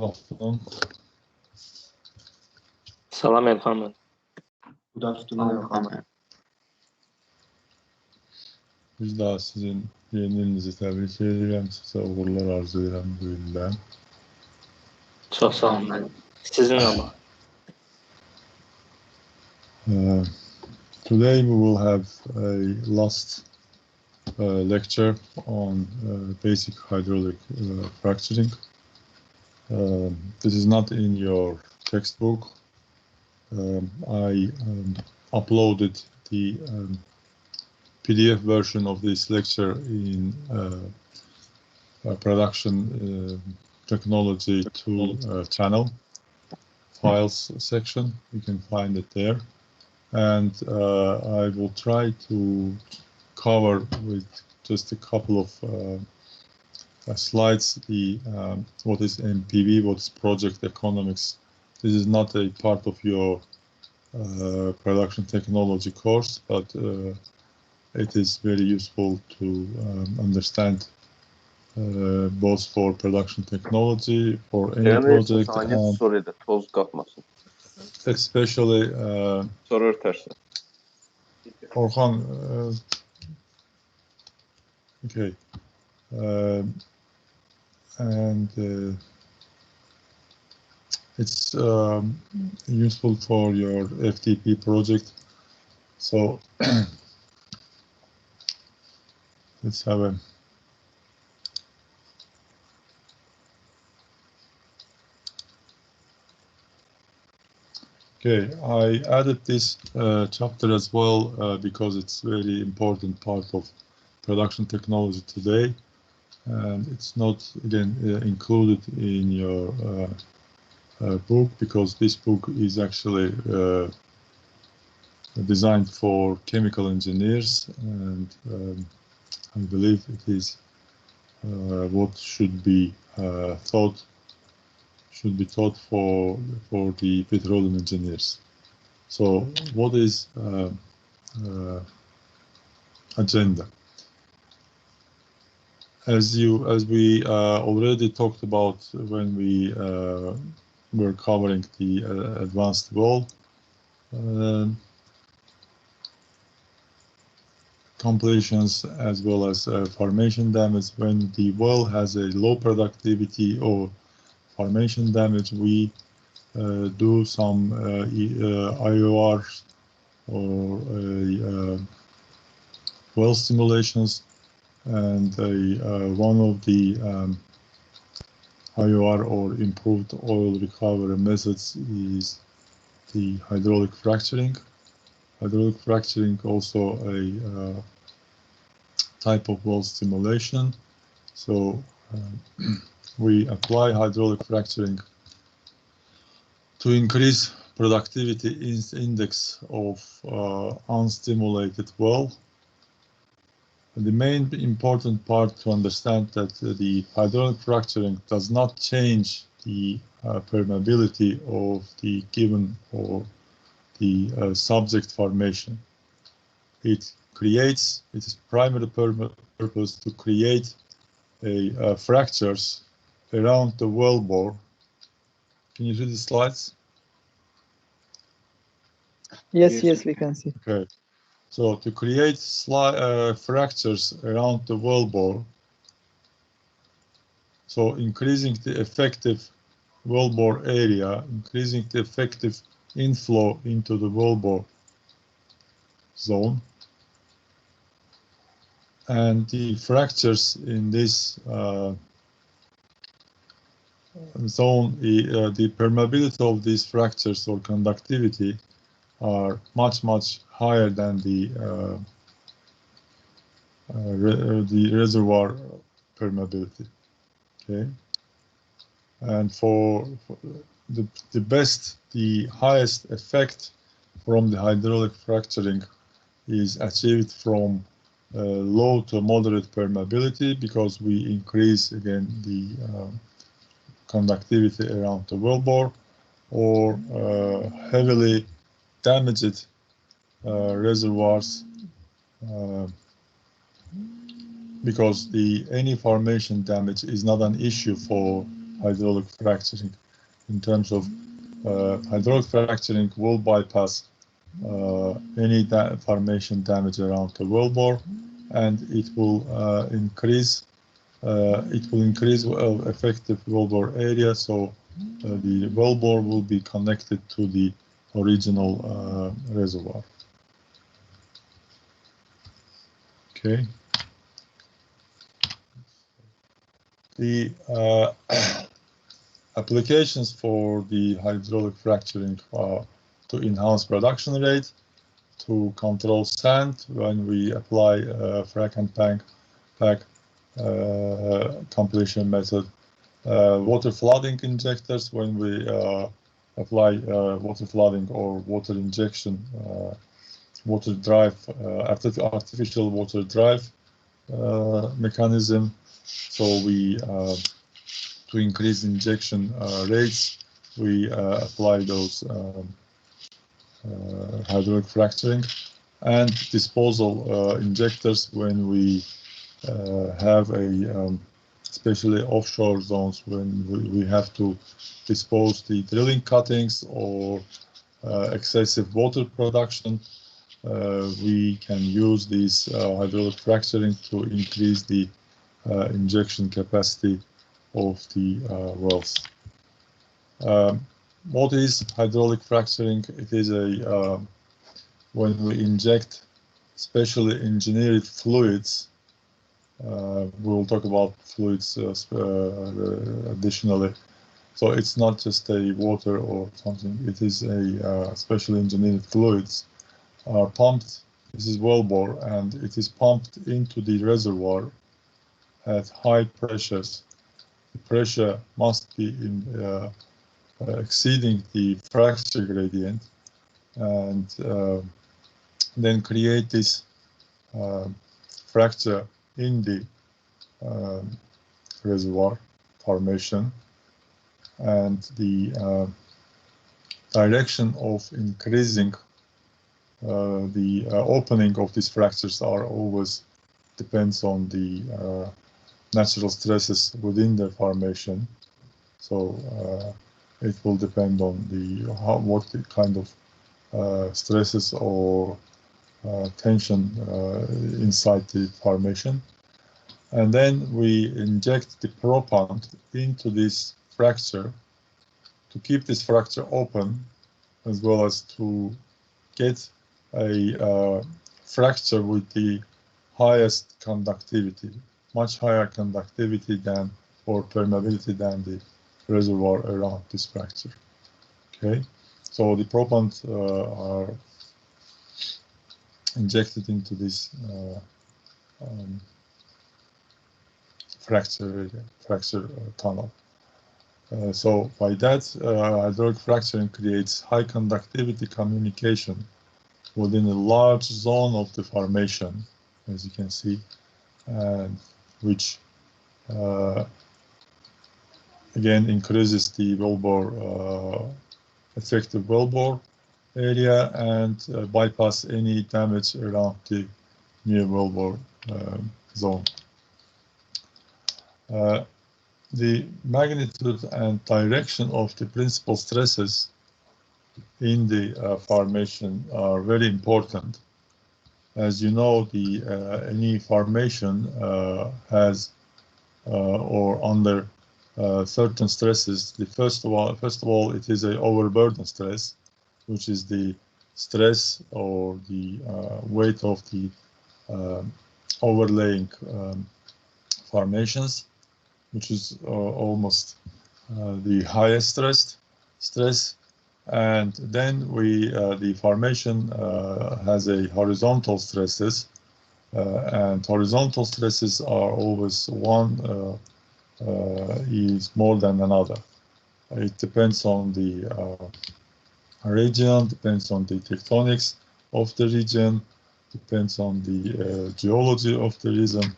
afternoon. Salam Elxan. Good afternoon, Elxan. Biz daha sizin yeni ilinizi təbrik edirəm, sizə uğurlar arzulayıram bu ildə. Çox sağ olun. Sizin Allah. Today we will have a last lecture on basic hydraulic fracturing. This is not in your textbook. I uploaded the PDF version of this lecture in production technology tool channel files section. You can find it there, and I will try to cover with just a couple of slides the what is MPV, what is project economics. This is not a part of your production technology course, but it is very useful to understand both for production technology, for any project, and especially Orhan, okay, and it's useful for your FTP project. So let's have a okay. I added this chapter as well because it's very important part of production technology today, and it's not again included in your book because this book is actually designed for chemical engineers, and I believe it is what should be taught for the petroleum engineers. So what is agenda? As we already talked about when we were covering the advanced well completions as well as formation damage. When the well has a low productivity or formation damage, we do some IOR or well stimulations, and one of the IOR or improved oil recovery methods is the hydraulic fracturing. Hydraulic fracturing also a type of well stimulation. So we apply hydraulic fracturing to increase productivity index of unstimulated well. The main important part to understand that the hydraulic fracturing does not change the permeability of the given or the subject formation. It creates, its primary purpose to create fractures around the wellbore. Can you see the slides? Yes, we can see. Okay. So to create fractures around the wellbore, so increasing the effective wellbore area, increasing the effective inflow into the wellbore zone, and the fractures in this zone, the permeability of these fractures or conductivity are much higher than the reservoir permeability. Okay, and for the highest effect from the hydraulic fracturing is achieved from low to moderate permeability, because we increase again the conductivity around the wellbore, or heavily damaged reservoirs, because any formation damage is not an issue for hydraulic fracturing. In terms of hydraulic fracturing will bypass any formation damage around the wellbore, and it will increase effective wellbore area, so the wellbore will be connected to the original reservoir. Okay. The applications for the hydraulic fracturing to enhance production rate, to control sand when we apply frac and pack completion method, water flooding injectors when we apply water flooding or water injection, water drive, artificial water drive mechanism. So we to increase injection rates, we apply those hydraulic fracturing, and disposal injectors when we have a especially offshore zones when we have to dispose the drilling cuttings or excessive water production. We can use these hydraulic fracturing to increase the injection capacity of the wells. What is hydraulic fracturing? It is a when we inject specially engineered fluids. We'll talk about fluids additionally. So it's not just a water or something. It is a specially engineered fluids are pumped. This is wellbore, and it is pumped into the reservoir at high pressures. The pressure must be exceeding the fracture gradient, and then create this fracture in the reservoir formation, and the direction of increasing the opening of these fractures are always depends on the natural stresses within the formation. So it will depend on the what the kind of stresses or tension inside the formation. And then we inject the propellant into this fracture to keep this fracture open, as well as to get a fracture with the highest conductivity, much higher conductivity than or permeability than the reservoir around this fracture. Okay, so the propellant are injected into this fracture tunnel. So by that, hydraulic fracturing creates high conductivity communication within a large zone of the formation, as you can see, and which again increases the wellbore effective wellbore area and bypass any damage around the near wellbore zone. The magnitude and direction of the principal stresses in the formation are very important. As you know, the any formation has or under certain stresses. The first of all, it is a overburden stress, which is the stress or the weight of the overlaying formations, which is almost the highest stress. And then the formation has a horizontal stresses, and horizontal stresses are always one is more than another. It depends on the region, depends on the tectonics of the region, depends on the geology of the region,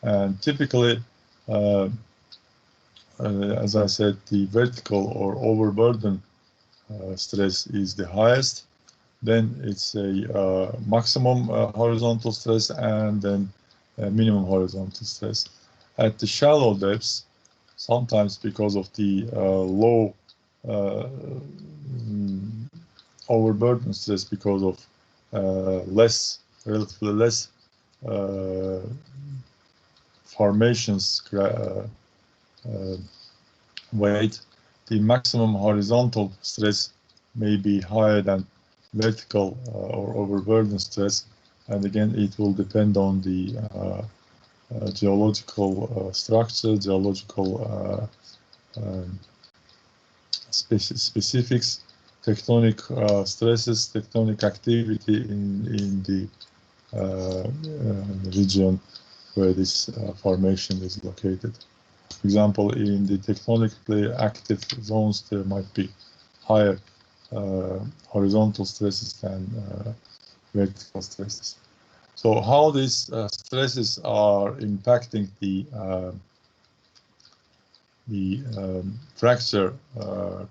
and typically, as I said, the vertical or overburden stress is the highest. Then it's a maximum horizontal stress, and then minimum horizontal stress. At the shallow depths, sometimes because of the low overburden stress, because of relatively less formations weight, the maximum horizontal stress may be higher than vertical or overburden stress, and again it will depend on the geological structure, geological specifics, tectonic stresses, tectonic activity in the region where this formation is located. For example, in the tectonically active zones, there might be higher horizontal stresses than vertical stresses. So how these stresses are impacting the fracture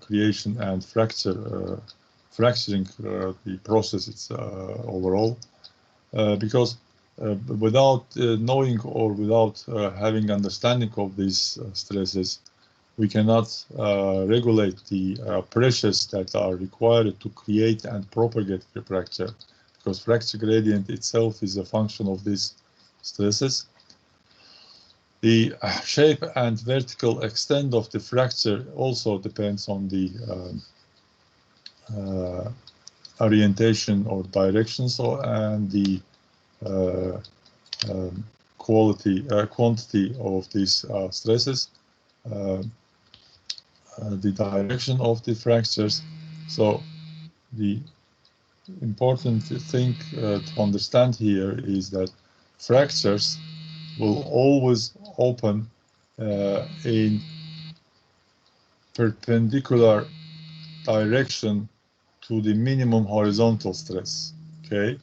creation and fracturing the process it's overall, because without knowing or without having understanding of these stresses, we cannot regulate the pressures that are required to create and propagate the fracture, because fracture gradient itself is a function of these stresses. The shape and vertical extent of the fracture also depends on the orientation or directions and the quantity of these stresses, the direction of the fractures. So the important thing to understand here is that fractures will always open in perpendicular direction to the minimum horizontal stress. Okay,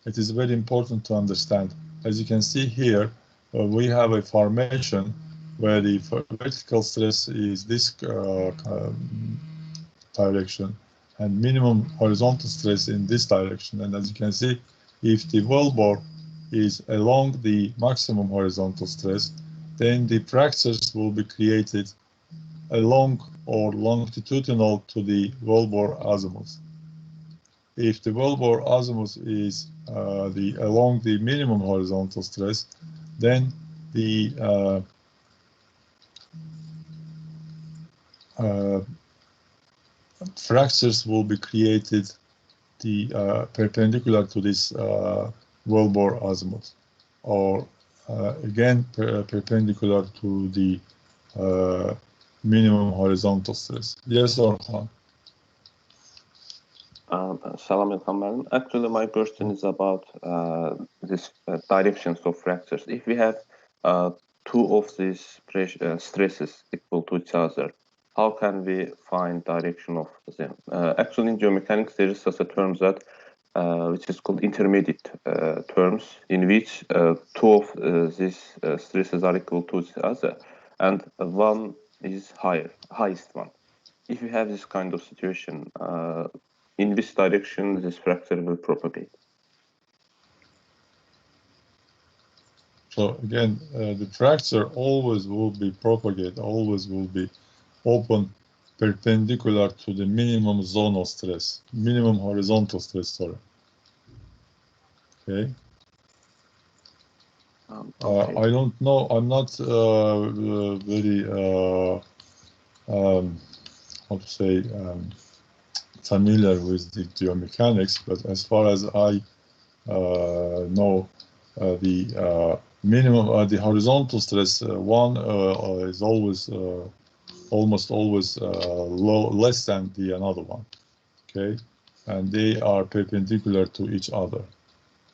it is very important to understand. As you can see here, we have a formation where the vertical stress is this direction and minimum horizontal stress in this direction. And as you can see, if the wellbore is along the maximum horizontal stress, then the fractures will be created along or longitudinal to the wellbore azimuth. If the wellbore azimuth is along the minimum horizontal stress, then the fractures will be created perpendicular to this wellbore azimuth, or again perpendicular to the minimum horizontal stress. Yes, Orhan? Salam Elham. Actually, my question is about this directions of fractures. If we have two of these stresses equal to each other, how can we find direction of them? Actually, in geomechanics, there is such a term that which is called intermediate terms, in which two of these stresses are equal to each other, and one is highest one. If you have this kind of situation, in which direction this fracture will propagate? So again, the fracture always will be propagate, always will be open perpendicular to the minimum zonal stress, minimum horizontal stress, sorry. Okay. Okay. I don't know, I'm not very, how to say, familiar with the geomechanics, but as far as I know, the minimum, the horizontal stress, one is always, almost always less than the another one, okay? And they are perpendicular to each other.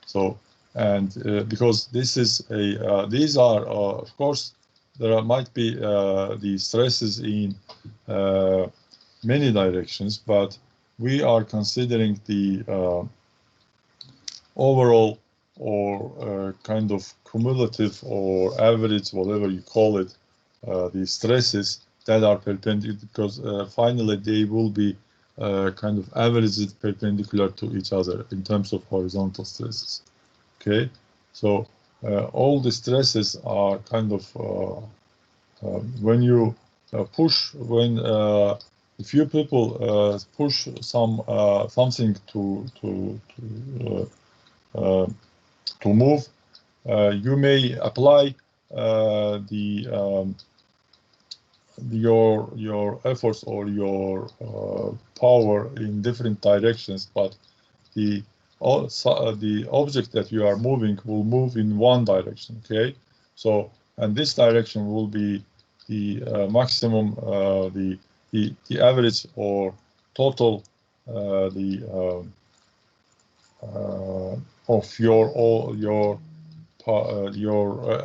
So, and because this is a, these are, of course, there might be the stresses in many directions, but we are considering the overall or kind of cumulative or average, whatever you call it, the stresses that are perpendicular, because finally they will be kind of averaged perpendicular to each other in terms of horizontal stresses. Okay, so all the stresses are kind of when you push, when a few people push something to move, you may apply your efforts or your power in different directions, but the object that you are moving will move in one direction. Okay, so and this direction will be the maximum, the average or total of your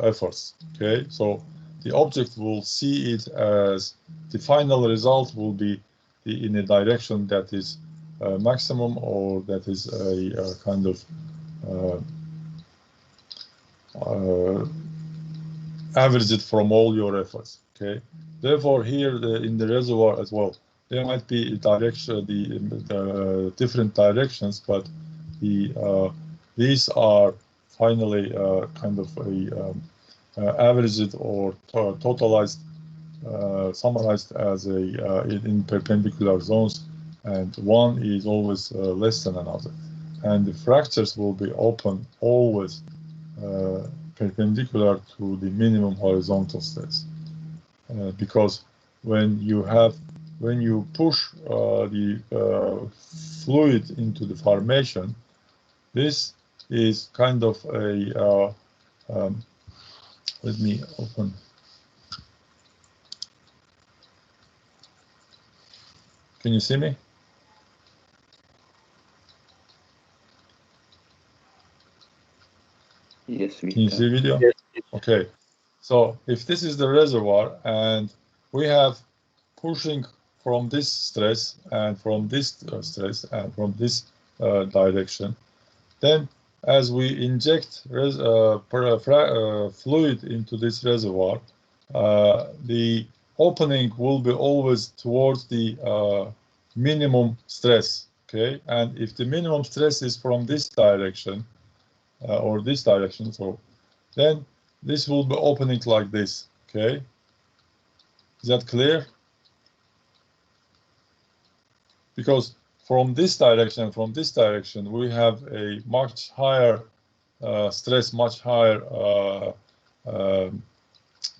efforts. Okay, so the object will see it as the final result will be in a direction that is maximum, or that is a kind of averaged from all your efforts. Okay, therefore here in the reservoir as well, there might be direction, the different directions, but these are finally kind of a averaged or totalized, summarized as in perpendicular zones, and one is always less than another, and the fractures will be open always perpendicular to the minimum horizontal stress, because when you push the fluid into the formation, this is kind of a let me open. Can you see me? Yes, we can. You see video? Yes. Okay. So if this is the reservoir and we have pushing from this stress and from this stress and from this direction, then as we inject fluid into this reservoir, the opening will be always towards the minimum stress. Okay, and if the minimum stress is from this direction or this direction, so then this will be opening like this. Okay, is that clear? Because from this direction, we have a much higher stress, much higher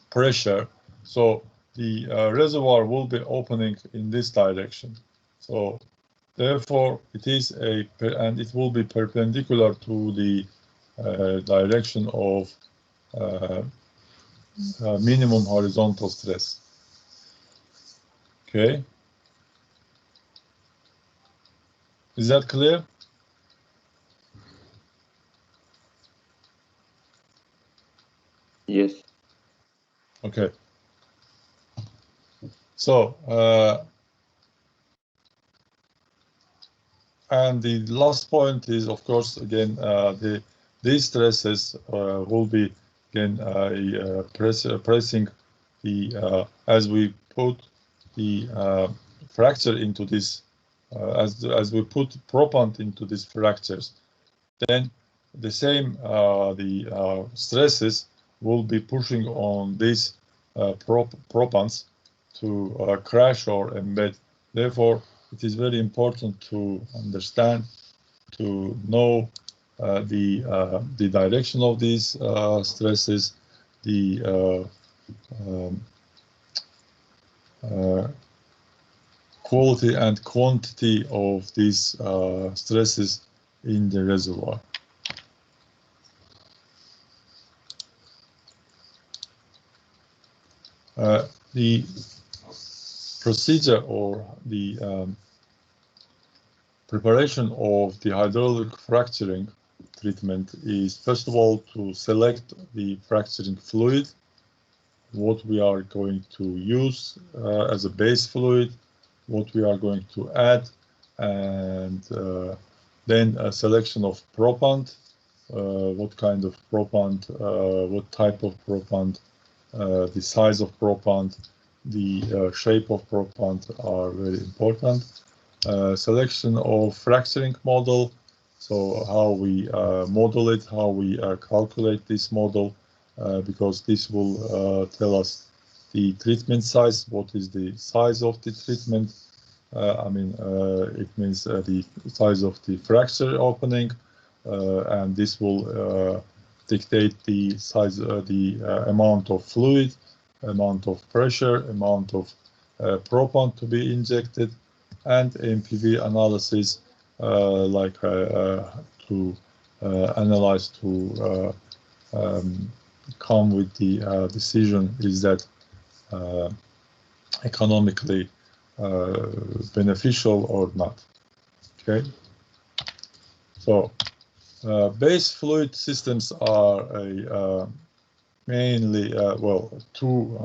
pressure. So the reservoir will be opening in this direction. So therefore, it is and it will be perpendicular to the direction of minimum horizontal stress. Okay. Is that clear? Yes. Okay. So, and the last point is, of course, again, these stresses will be again pressing the as we put the fracture into this, as we put propant into these fractures, then the same the stresses will be pushing on these propants to crash or embed. Therefore, it is very important to understand, to know the direction of these stresses, the quality and quantity of these stresses in the reservoir. The procedure or the preparation of the hydraulic fracturing treatment is, first of all, to select the fracturing fluid, what we are going to use as a base fluid, what we are going to add, and then a selection of propant, what kind of propant, what type of propant, the size of propant, the shape of propant are very important. Selection of fracturing model, so how we model it, how we calculate this model, because this will tell us the treatment size. What is the size of the treatment? It means the size of the fracture opening, and this will dictate the size, the amount of fluid, amount of pressure, amount of propant to be injected, and MPV analysis, to analyze to come with the decision is that economically beneficial or not. Okay. So base fluid systems are mainly two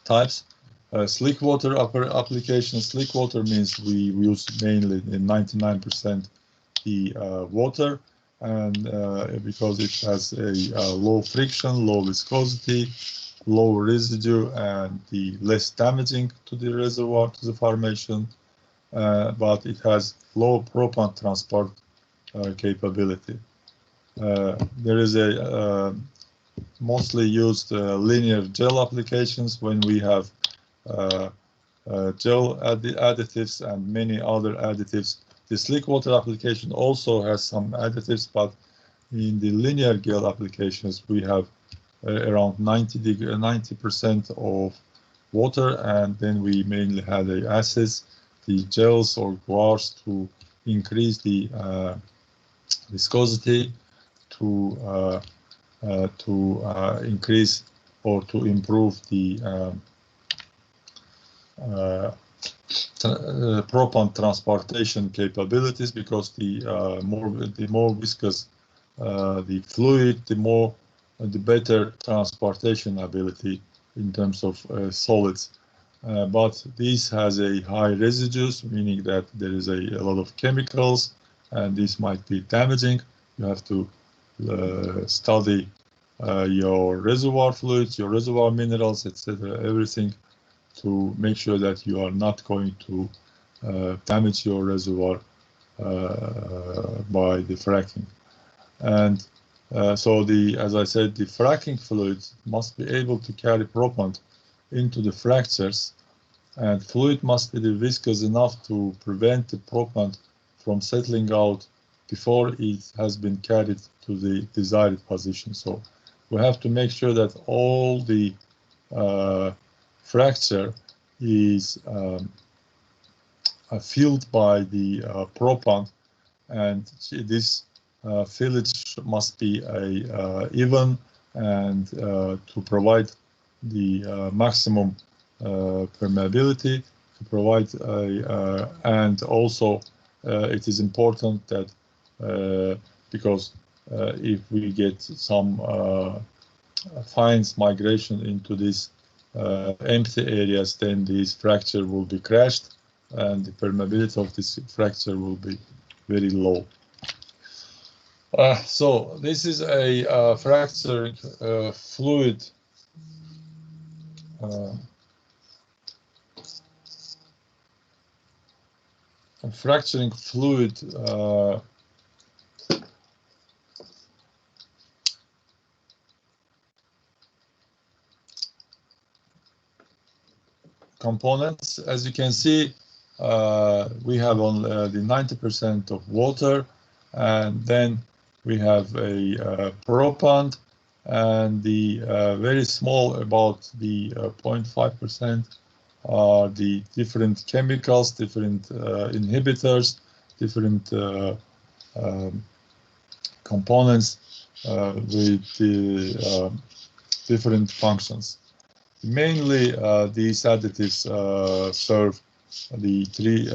types. Slick water application. Slick water means we use mainly in 99% the water, and because it has a low friction, low viscosity, low residue, and the less damaging to the reservoir, to the formation, but it has low propant transport capability. There is a mostly used linear gel applications when we have gel additives and many other additives. The slick water application also has some additives, but in the linear gel applications we have around 90% of water, and then we mainly have the acids, the gels or guars to increase the viscosity, to increase or to improve the propant transportation capabilities, because the more viscous the fluid, the better transportation ability in terms of solids. But this has a high residues, meaning that there is a lot of chemicals, and this might be damaging. You have to study your reservoir fluids, your reservoir minerals, etc., everything, to make sure that you are not going to damage your reservoir by the fracking. And so as I said, the fracking fluid must be able to carry propant into the fractures, and fluid must be viscous enough to prevent the propant from settling out before it has been carried to the desired position. So we have to make sure that all the fracture is filled by the propant, and this fillage must be even, and to provide the maximum permeability, to provide and also it is important that because if we get some fines migration into these empty areas, then this fracture will be crashed, and the permeability of this fracture will be very low. So this is a fracturing fluid components. As you can see, we have on the 90% of water, and then we have a propant, and the very small, about the 0.5%, are the different chemicals, different inhibitors, different components with the different functions. Mainly, these additives serve the three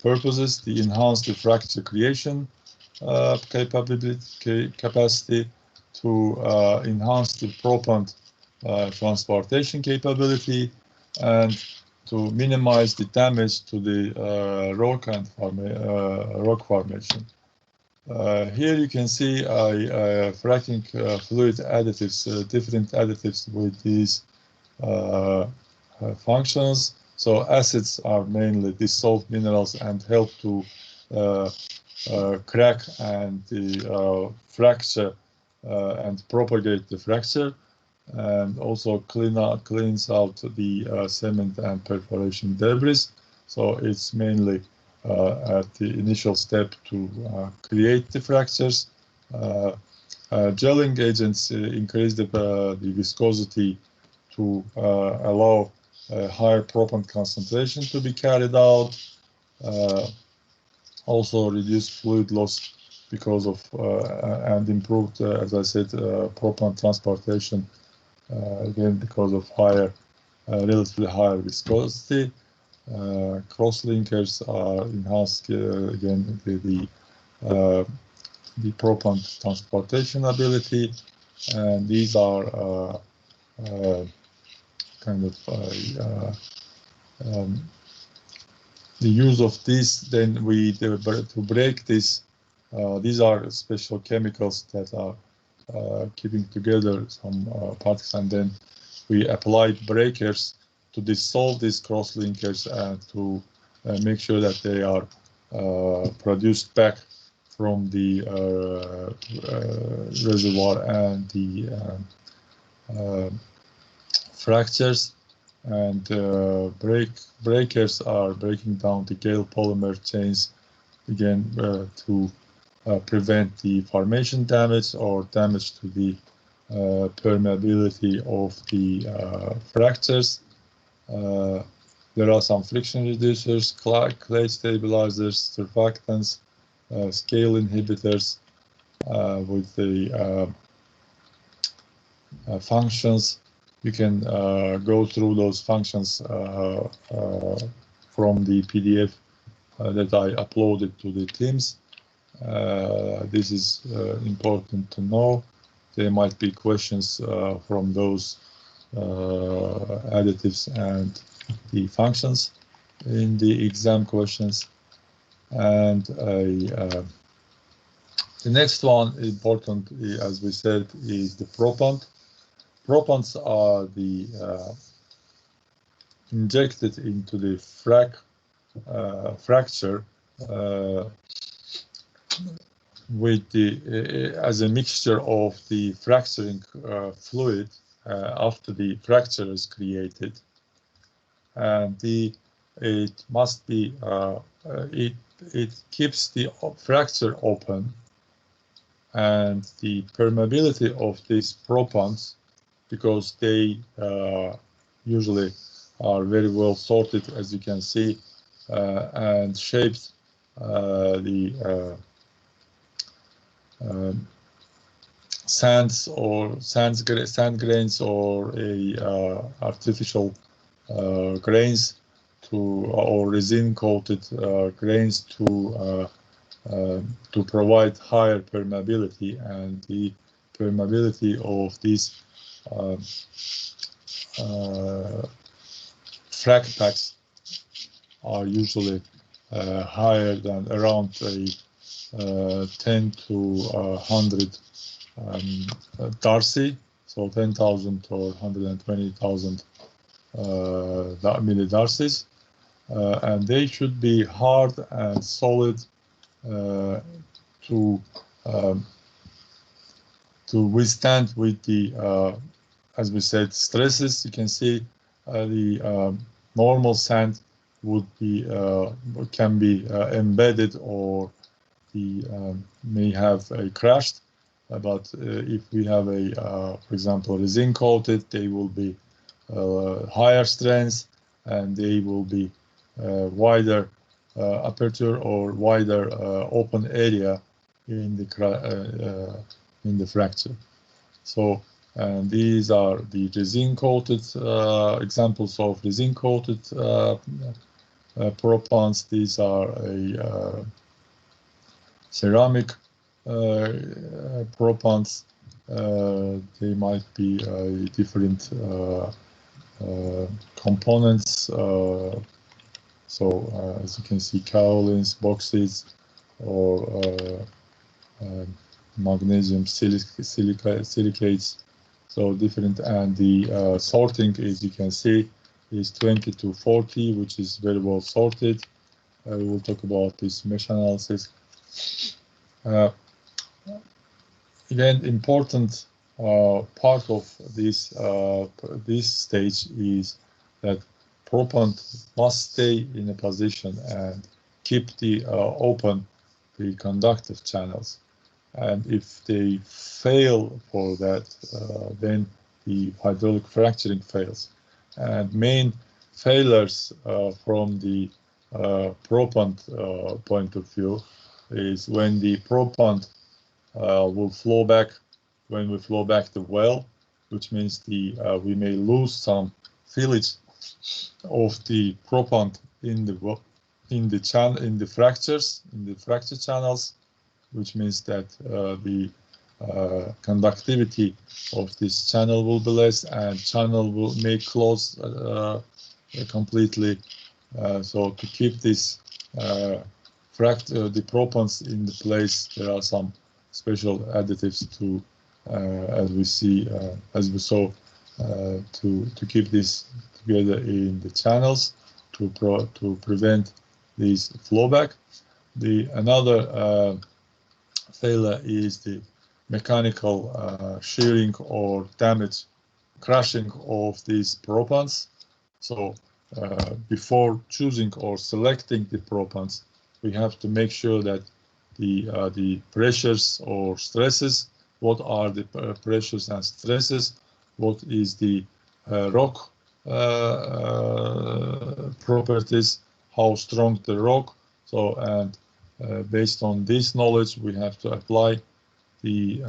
purposes: to enhance the fracture creation capacity, to enhance the propant transportation capability, and to minimize the damage to the rock and rock formation. Here you can see fracking fluid additives, different additives with these functions. So acids are mainly dissolved minerals and help to crack and fracture and propagate the fracture. and also cleans out the cement and perforation debris. So it's mainly at the initial step to create the fractures. Gelling agents increase the viscosity to allow a higher propant concentration to be carried out. Also reduce fluid loss because of and improved, as I said, propant transportation, again because of higher, relatively higher viscosity. Cross-linkers are enhanced, again, the propant transportation ability, and these are kind of the use of this. Then to break this, these are special chemicals that are keeping together some particles, and then we apply breakers to dissolve these cross-linkers and to make sure that they are produced back from the reservoir and the fractures. And breakers are breaking down the Gale polymer chains, again to prevent the formation damage or damage to the permeability of the fractures. There are some friction reducers, clay stabilizers, surfactants, scale inhibitors with the functions. You can go through those functions from the PDF that I uploaded to the Teams. This is important to know. There might be questions from those additives and the functions in the exam questions. And the next one important, as we said, is the propant. Propants are the injected into the fracture with the as a mixture of the fracturing fluid after the fracture is created, and it must be it keeps the fracture open, and the permeability of these propants, because they usually are very well sorted, as you can see, and shaped the sands or sand grains or a artificial grains or resin coated grains to provide higher permeability, and the permeability of these frac packs are usually higher than around 10 to 100 Darcy, so 10,000 or 120,000 millidarcies, and they should be hard and solid to withstand with the as we said, stresses. You can see the normal sand would be can be embedded, or the may have a crashed. But if we have a, for example, resin coated, they will be higher strength, and they will be wider aperture or wider open area in the fracture. So, and these are the resin coated examples of resin coated propants. These are a ceramic propants. They might be different components. So as you can see, kaolins, bauxite, or magnesium silicates. So different, and the sorting, as you can see, is 20 to 40, which is very well sorted. We will talk about this mesh analysis. Again, important part of this this stage is that propant must stay in a position and keep the open the conductive channels, and if they fail for that, then the hydraulic fracturing fails. And main failures from the propant point of view is when the propant will flow back, when we flow back the well, which means the we may lose some fillage of the propant in the fractures, in the fracture channels, which means that the conductivity of this channel will be less, and channel may close completely. So to keep this the propants in the place, there are some special additives to, as we saw, to keep this together in the channels to prevent this flowback. Another failure is the mechanical shearing or damage, crushing of these propants. So before choosing or selecting the propants, we have to make sure that the pressures or stresses, what are the pressures and stresses, what is the rock properties, how strong the rock. So, and based on this knowledge, we have to apply the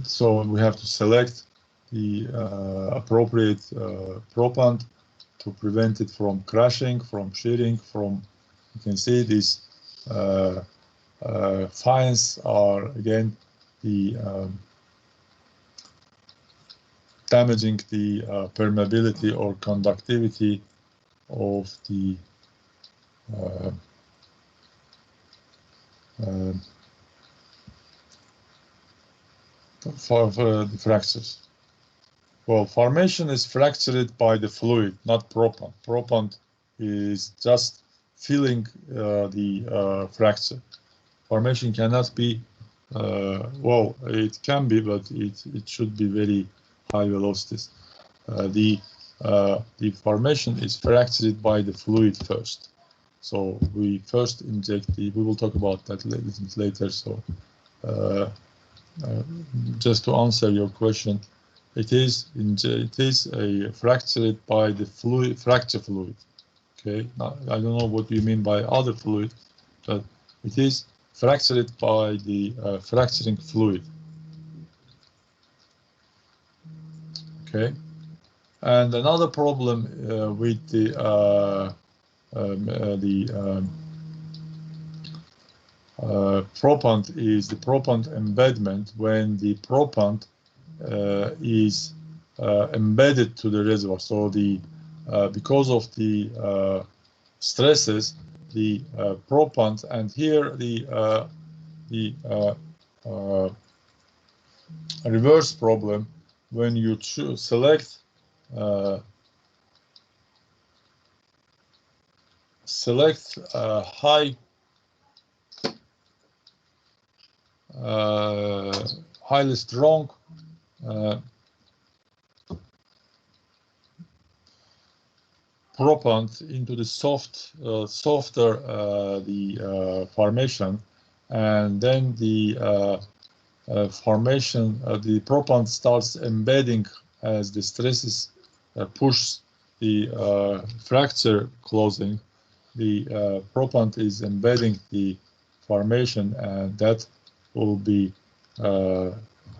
so we have to select the appropriate propant to prevent it from crashing, from shearing, from, you can see these fines are again the damaging the permeability or conductivity of the for the fractures. Well, formation is fractured by the fluid, not propant. Propant is just filling the fracture. Formation cannot be, well, it can be, but it should be very high velocities. The formation is fractured by the fluid first. So we first inject we will talk about that a little bit later. So just to answer your question, it is a fractured by the fluid, fracture fluid. Okay, now, I don't know what you mean by other fluid, but it is fractured by the fracturing fluid. Okay, and another problem with the propant is the propant embedment. When the propant is embedded to the reservoir, so the because of the stresses, the propant, and here the reverse problem when you select high highly strong propant into the softer formation, and then the formation, the propant starts embedding as the stresses push the fracture closing. The propant is embedding the formation, and that will be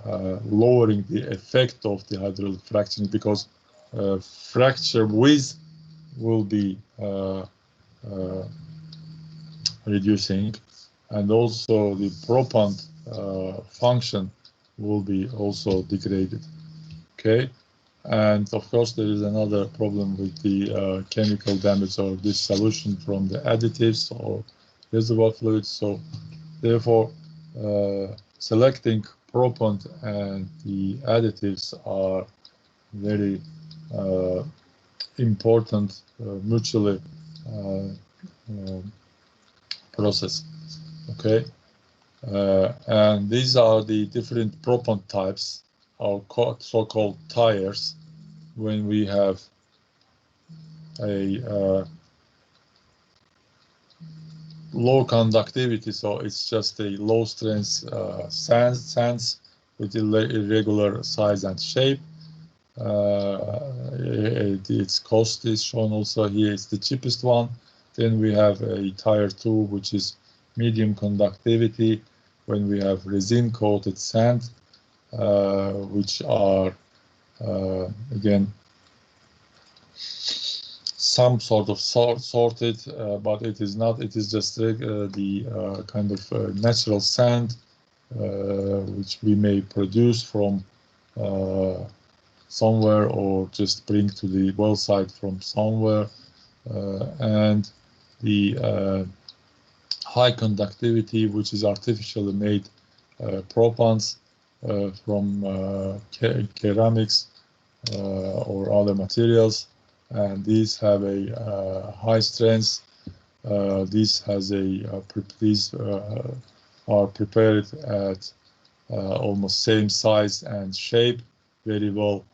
lowering the effect of the hydraulic fracturing, because fracture width will be reducing, and also the propant function will be also degraded. Okay, and of course there is another problem with the chemical damage or dissolution from the additives or reservoir fluids. So therefore selecting propant and the additives are very important mutually process. Okay, And these are the different propant types, our so-called tires, when we have a low conductivity, so it's just a low strength sands with irregular size and shape. Its cost is shown also here. It's the cheapest one. Then we have a tire 2, which is medium conductivity, when we have resin coated sand, which are again some sort of sorted, but it is not. It is just the kind of natural sand which we may produce from somewhere or just bring to the well site from somewhere, and the high conductivity, which is artificially made propants from ceramics or other materials, and these have a high strength. These are prepared at almost same size and shape, very well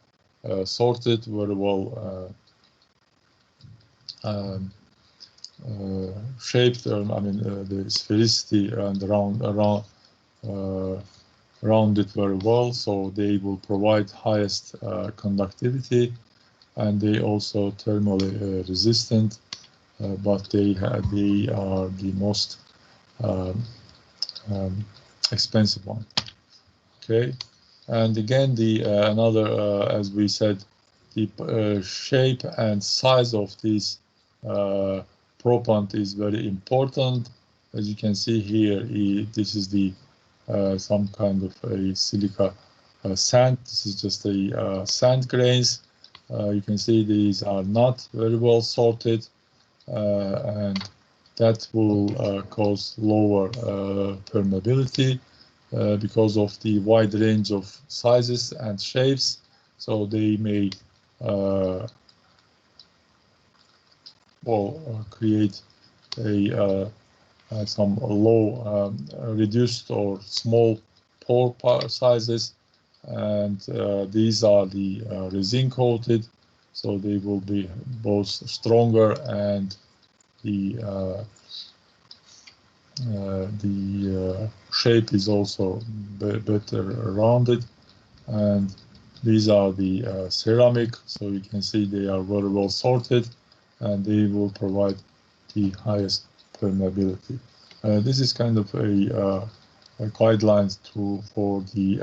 sorted, very well shaped. I mean, the sphericity and rounded very well, so they will provide highest conductivity, and they also thermally resistant, but they are the most expensive one. Okay, and again the another as we said, the shape and size of this propant is very important. As you can see here, this is the some kind of a silica sand. This is just a sand grains. You can see these are not very well sorted, and that will cause lower permeability because of the wide range of sizes and shapes. So they may create a some low reduced or small pore sizes, and these are the resin coated, so they will be both stronger, and the shape is also better rounded. And these are the ceramic, so you can see they are very well sorted, and they will provide the highest permeability. This is kind of a guidelines for the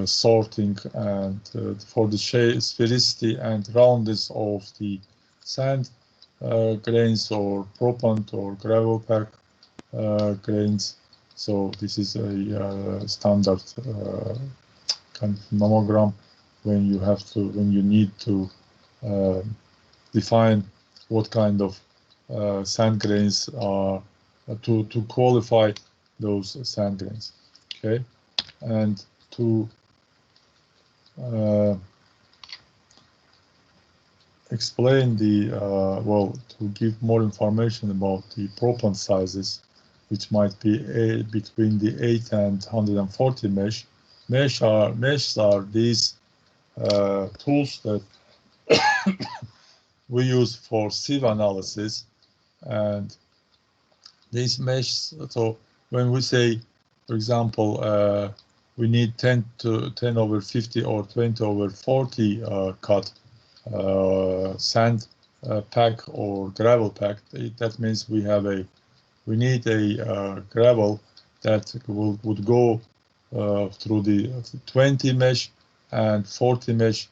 sorting and for the sphericity and roundness of the sand grains or propant or gravel pack grains. So this is a standard kind of nomogram when you need to define what kind of sand grains are to qualify those sand grains. Okay, and to explain the to give more information about the propant sizes, which might be between the 8 and 140 mesh. Mesh are these tools that we use for sieve analysis, and these mesh. So when we say, for example, we need 10 over 50 or 20 over 40 cut sand pack or gravel pack. That means we need a gravel that would go through the 20 mesh and 40 mesh.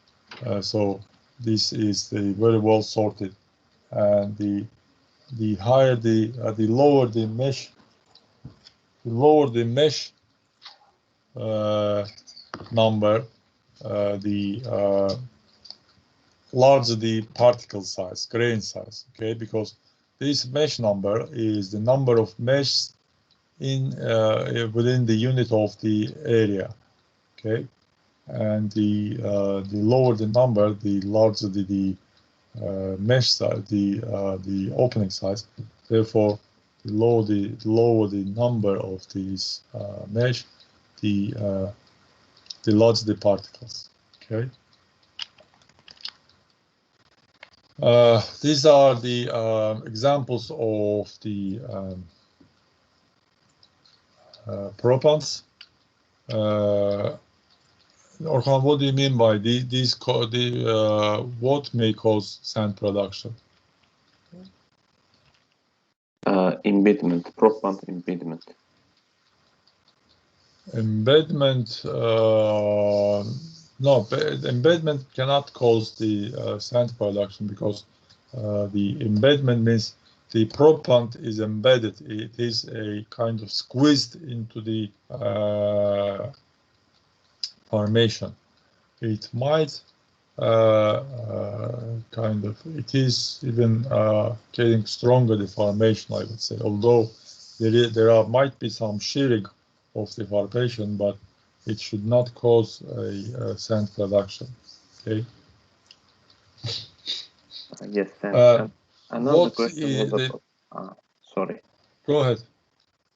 So this is the very well sorted, and the higher the lower the mesh, number, the larger the particle size, grain size. Okay, because this mesh number is the number of mesh in within the unit of the area. Okay, and the lower the number, the larger the mesh size, the opening size. Therefore, the lower the number of these mesh, the larger the particles. Okay. These are the examples of the propans. Orhan, what do you mean by these? What may cause sand production? Embedment, propant embedment. Embedment, no, embedment cannot cause the sand production because the embedment means the propant is embedded. It is a kind of squeezed into the formation. It might kind of, it is even getting stronger deformation, I would say, although there might be some shearing of the formation, but it should not cause a sand production. Okay. Yes, thanks. Another What question is was about, sorry. Go ahead.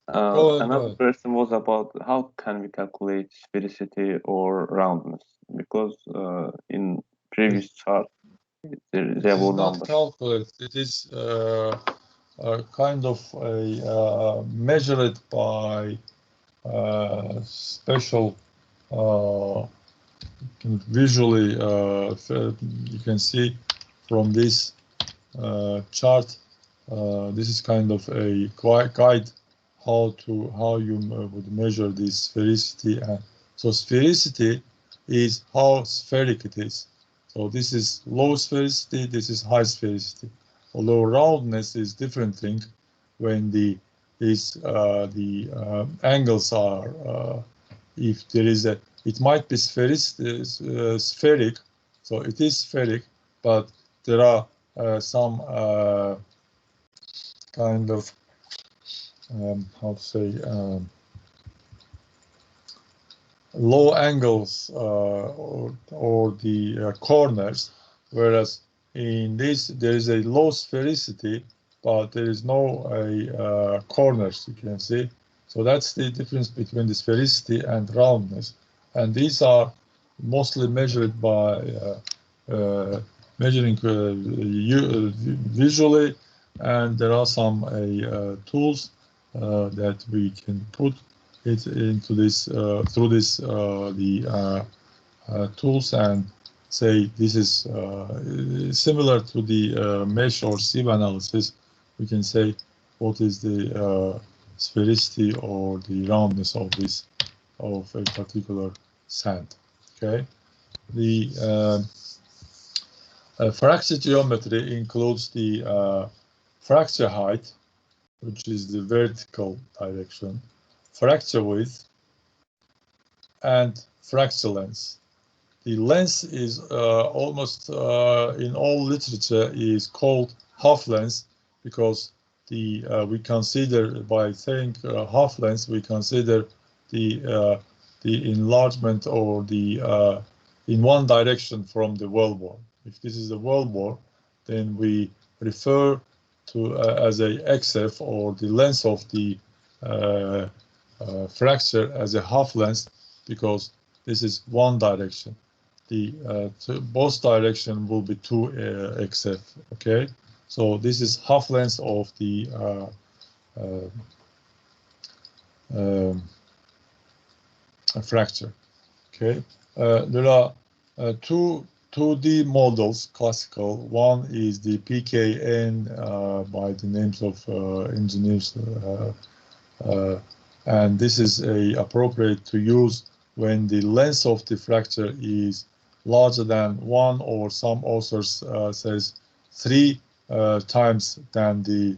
Another question was about how can we calculate sphericity or roundness, because in previous chart there were numbers. Not calculated. It is kind of measured by special visually. You can see from this chart. This is kind of a guide how you would measure this sphericity. And so sphericity is how spheric it is. So this is low sphericity, this is high sphericity. Although roundness is different thing when the angles are, if there is a, it might be spheric, so it is spheric, but there are some kind of how to say low angles or the corners, whereas in this there is a low sphericity, but there is no corners, you can see. So that's the difference between the sphericity and roundness, and these are mostly measured by measuring visually, and there are some tools that we can put it into this through this tools and say this is similar to the mesh or sieve analysis. We can say what is the sphericity or the roundness of this of a particular sand. Okay, the fracture geometry includes the fracture height, which is the vertical direction, fracture width, and fracture length. The length is almost in all literature is called half length because we consider, by saying half length, we consider the enlargement or the in one direction from the wellbore. If this is the wellbore, then we refer to as a XF or the length of the fracture as a half length because this is one direction. The both direction will be 2 XF. Okay, so this is half length of the fracture. Okay, there are two 2D models, classical. One is the PKN by the names of engineers, and this is appropriate to use when the length of the fracture is larger than 1, or some authors says 3 times than the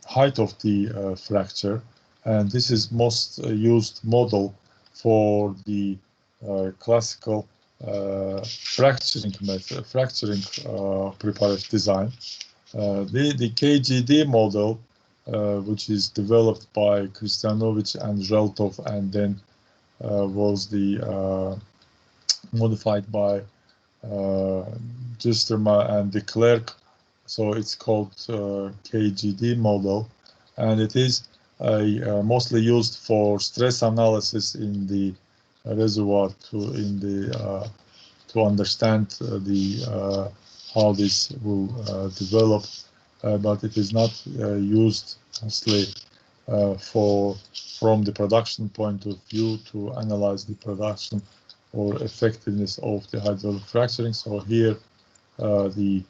height of the fracture, and this is most used model for the classical fracturing method, preparative design. The KGD model, which is developed by Kristjanovic and Zheltov, and then was the modified by Gisterma and de Klerk, so it's called KGD model, and it is mostly used for stress analysis in the reservoir to understand how this will develop, but it is not used mostly from the production point of view to analyze the production or effectiveness of the hydraulic fracturing. So here the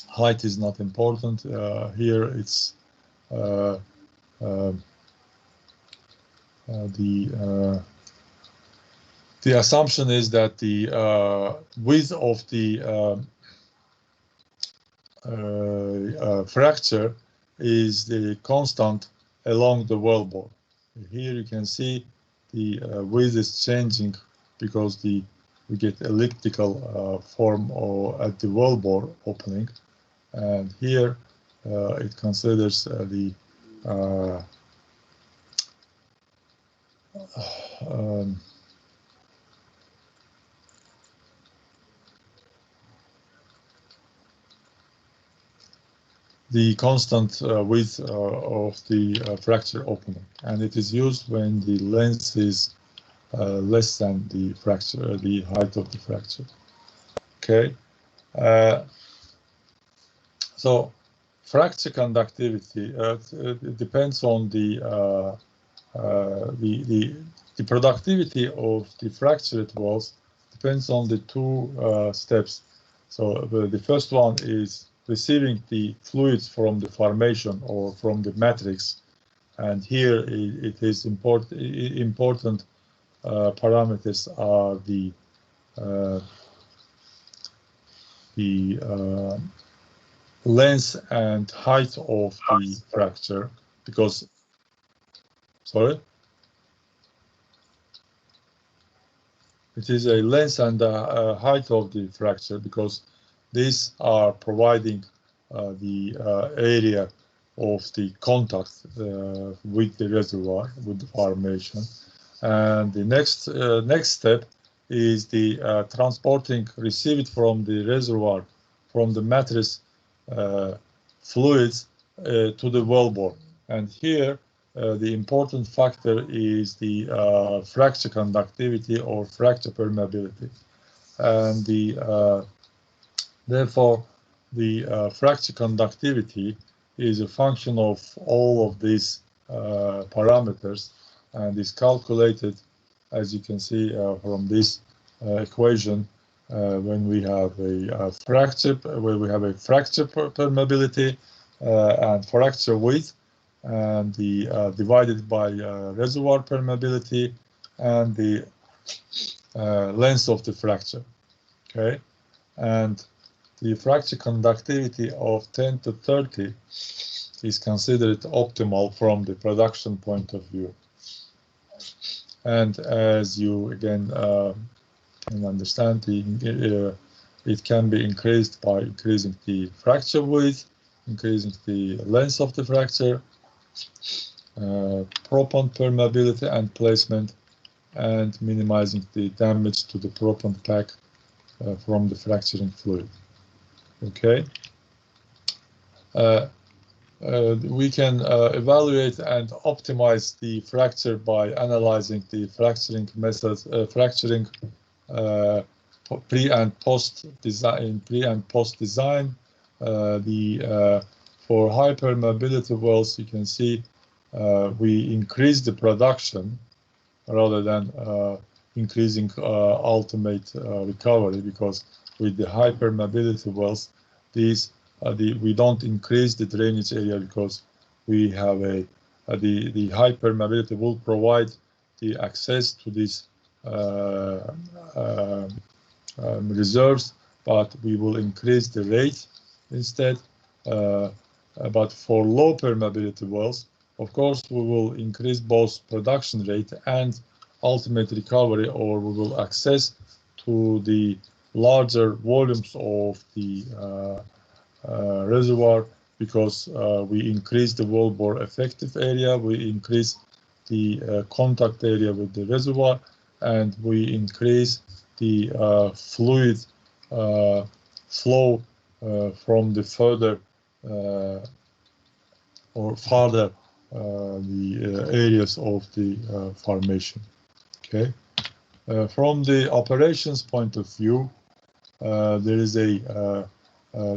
height is not important. Here it's the assumption is that the width of the fracture is the constant along the wellbore. Here you can see the width is changing because we get elliptical form at the wellbore opening, and here it considers the constant width of the fracture opening, and it is used when the length is less than the fracture, the height of the fracture. Okay, so fracture conductivity it depends on the productivity of the fractured walls depends on the two steps. So the first one is receiving the fluids from the formation or from the matrix, and here it is important parameters are the length and height of the fracture, because it is a length and height of the fracture, because these are providing the area of the contact with the reservoir, with the formation. And the next step is the transporting, received from the reservoir, from the matrix fluids to the wellbore. And here the important factor is the fracture conductivity or fracture permeability. And therefore, the fracture conductivity is a function of all of these parameters, and is calculated, as you can see from this equation, when we have a fracture, permeability and fracture width, and the divided by reservoir permeability and the length of the fracture. Okay, and the fracture conductivity of 10 to 30 is considered optimal from the production point of view. And as you again can understand, it can be increased by increasing the fracture width, increasing the length of the fracture, proppant permeability and placement, and minimizing the damage to the proppant pack from the fracturing fluid. Okay, we can evaluate and optimize the fracture by analyzing the fracturing methods, pre and post design. For high permeability wells, you can see we increase the production rather than increasing ultimate recovery, because with the high permeability wells, we don't increase the drainage area, because we have the high permeability will provide the access to these reserves, but we will increase the rate instead. But for low permeability wells, of course, we will increase both production rate and ultimate recovery, or we will access to the larger volumes of the reservoir, because we increase the wellbore effective area, we increase the contact area with the reservoir, and we increase the fluid flow from the further or farther the areas of the formation. Okay. From the operations point of view, there is a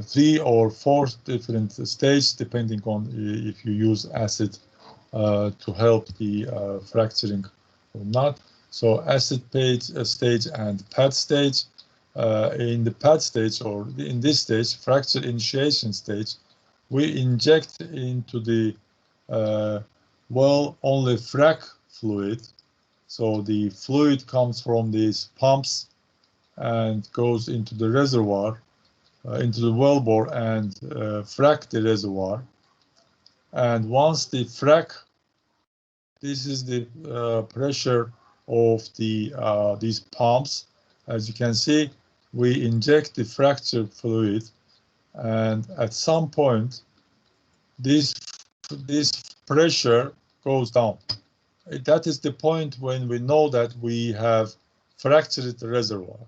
3 or 4 different stages depending on if you use acid to help the fracturing or not. So acid stage and pad stage. In the pad stage, or in this stage, fracture initiation stage, we inject into the well only frac fluid. So the fluid comes from these pumps and goes into the reservoir, into the wellbore, and frac the reservoir. And once the frac, this is the pressure of the these pumps. As you can see, we inject the fracture fluid, and at some point, this pressure goes down. That is the point when we know that we have fractured the reservoir.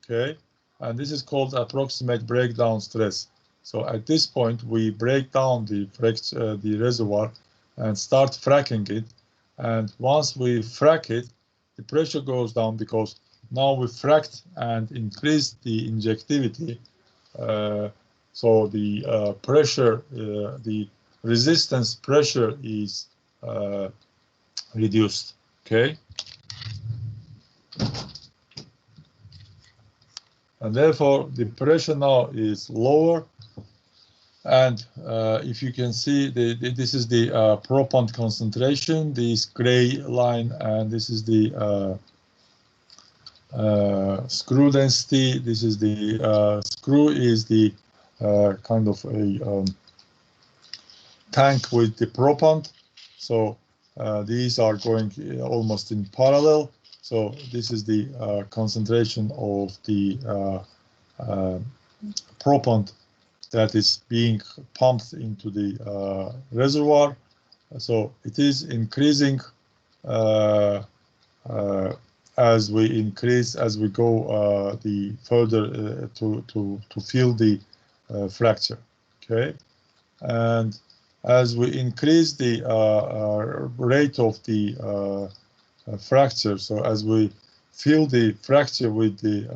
Okay, and this is called approximate breakdown stress. So at this point, we break down the reservoir and start fracking it. And once we frack it, the pressure goes down because now we fracked and increased the injectivity. So the pressure, the resistance pressure is reduced. Okay. And therefore, the pressure now is lower. And if you can see, this is the propant concentration, this gray line, and this is the screw density. This is the screw is the kind of a tank with the propant. So these are going almost in parallel. So this is the concentration of the propant that is being pumped into the reservoir. So it is increasing as we go the further to fill the fracture. Okay, and as we increase the rate of the fracture, so as we fill the fracture with the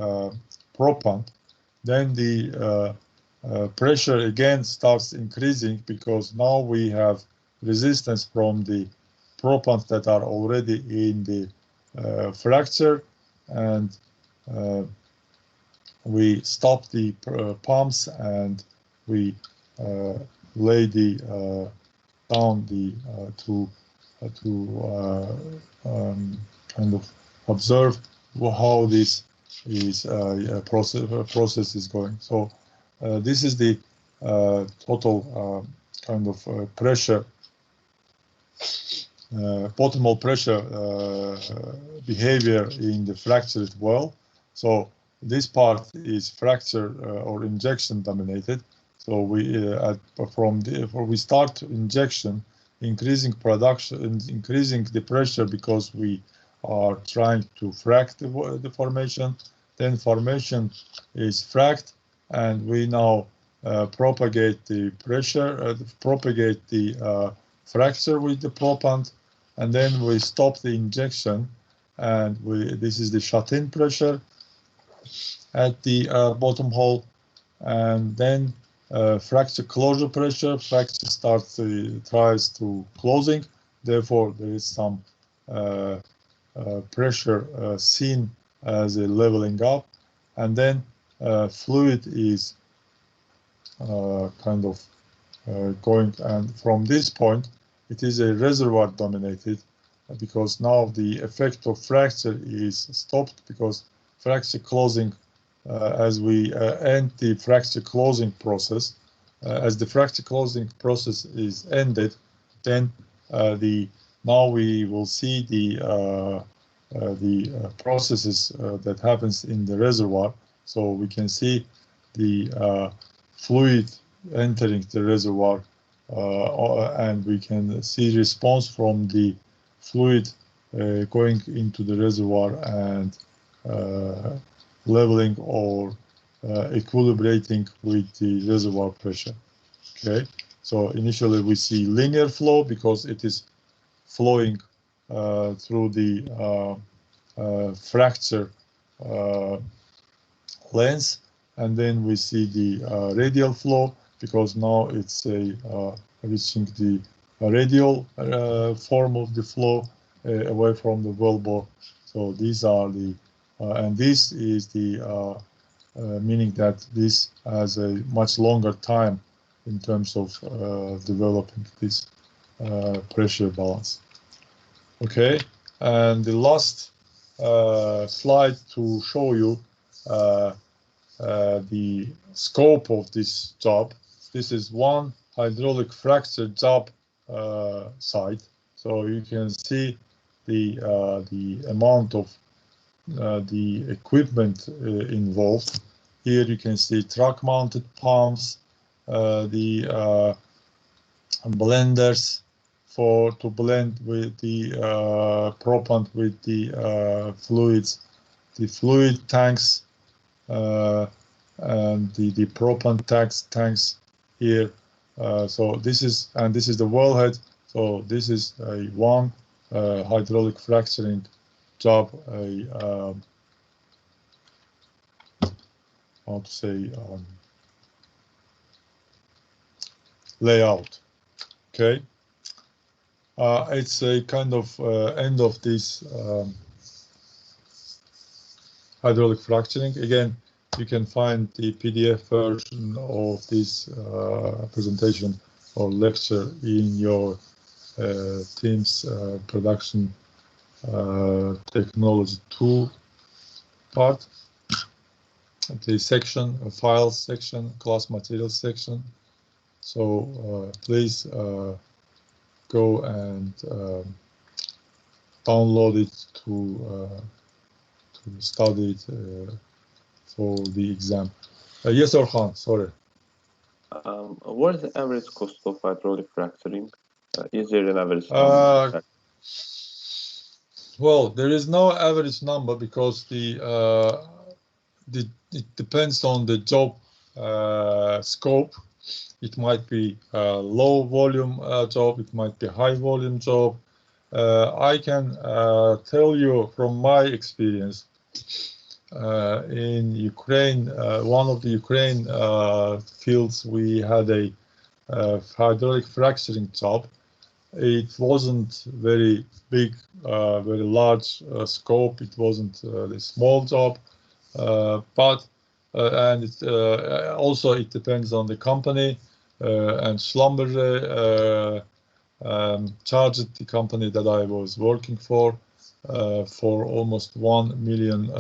propant, then the pressure again starts increasing because now we have resistance from the propants that are already in the fracture, and we stop the pumps and we lay the down the kind of observe how this is process is going. So this is the total kind of pressure, bottom pressure behavior in the fractured well. So this part is fracture or injection dominated. So we start injection, increasing production, increasing the pressure because we are trying to frack the formation. Then formation is fracked, and we now propagate the pressure, propagate the fracture with the propant, and then we stop the injection, and this is the shut-in pressure at the bottom hole, and then fracture closure pressure. Fracture tries to closing, therefore there is some pressure seen as a leveling up, and then fluid is kind of going, and from this point it is a reservoir dominated because now the effect of fracture is stopped because fracture closing, as we end the fracture closing process, as the fracture closing process is ended, then now we will see the processes that happens in the reservoir. So we can see the fluid entering the reservoir, and we can see response from the fluid going into the reservoir and leveling or equilibrating with the reservoir pressure. Okay, so initially we see linear flow because it is flowing through the fracture lens, and then we see the radial flow because now it's reaching the radial form of the flow away from the wellbore. So these are the and this is the meaning that this has a much longer time in terms of developing this pressure balance. Okay, and the last slide to show you the scope of this job. This is one hydraulic fracture job site, so you can see the amount of the equipment involved. Here you can see truck-mounted pumps, the blenders to blend with the propellant with the fluids, the fluid tanks, and the propellant tanks here. So this is the wellhead. So this is a one hydraulic fracturing job, how to say, layout. Okay, it's a kind of end of this hydraulic fracturing. Again, you can find the PDF version of this presentation or lecture in your Teams production technology 2 part. The section, files section, class materials section. So please go and download it to study it for the exam. Yes, Orhan, sorry. What is the average cost of hydraulic fracturing? Is there an average number? Well, there is no average number because it depends on the job scope. It might be a low volume job, it might be a high volume job. I can tell you from my experience in Ukraine, one of the Ukraine fields, we had a hydraulic fracturing job. It wasn't very big, very large scope. It wasn't a small job, but and also it depends on the company. And Schlumberger charged the company that I was working for almost $1 million.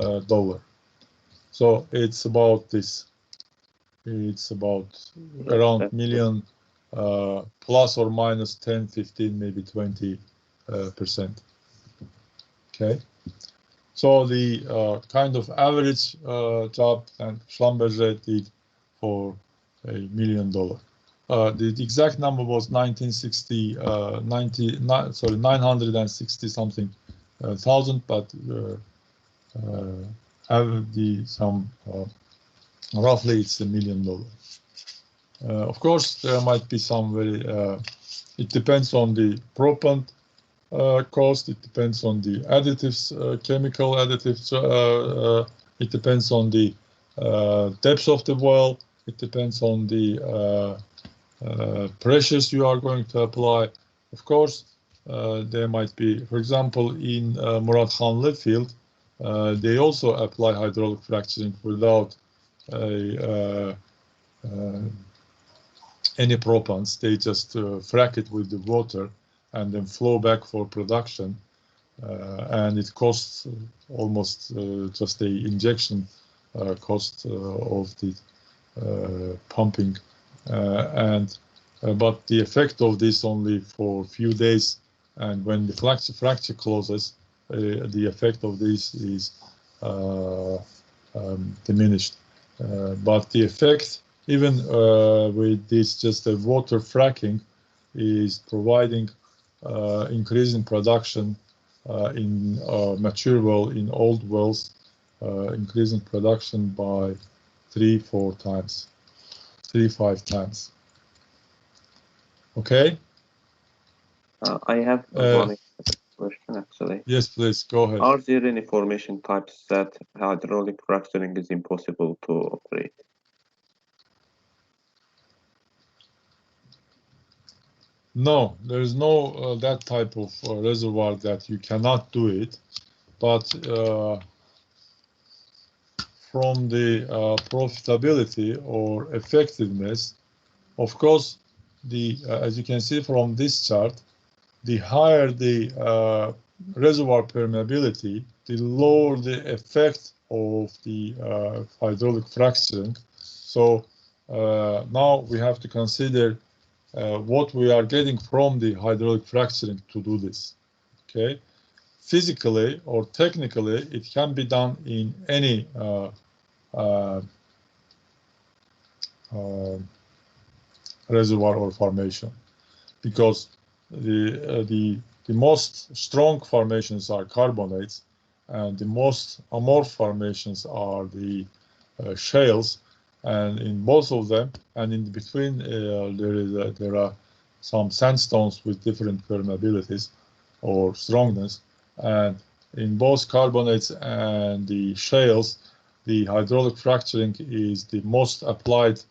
So it's about this. It's about around million. Plus or minus 10, 15, maybe 20%. Okay, so the kind of average job and Schlumberger did for $1 million. The exact number was 960 something thousand, but roughly it's $1 million. Of course, there might be some very, it depends on the propellant cost, it depends on the additives, chemical additives, it depends on the depth of the well, it depends on the pressures you are going to apply. Of course, there might be, for example, in Murat Khanlı field, they also apply hydraulic fracturing without any propellants. They just frack it with the water and then flow back for production, and it costs almost just the injection cost of the pumping, but the effect of this only for a few days, and when the fracture closes, the effect of this is diminished. But the effect, even with this just a water fracking, is providing increasing production in mature well, in old wells, increasing production by 3-4 times, 3-5 times. Okay. I have one question actually. Yes, please go ahead. Are there any formation types that hydraulic fracturing is impossible to operate? No, there is no that type of reservoir that you cannot do it, but from the profitability or effectiveness, of course, as you can see from this chart, the higher the reservoir permeability, the lower the effect of the hydraulic fracturing. So now we have to consider what we are getting from the hydraulic fracturing to do this. Okay, physically or technically, it can be done in any reservoir or formation, because the most strong formations are carbonates, and the most amorph formations are the shales. And in both of them, and in between, there are some sandstones with different permeabilities or strongness. And in both carbonates and the shales, the hydraulic fracturing is the most applied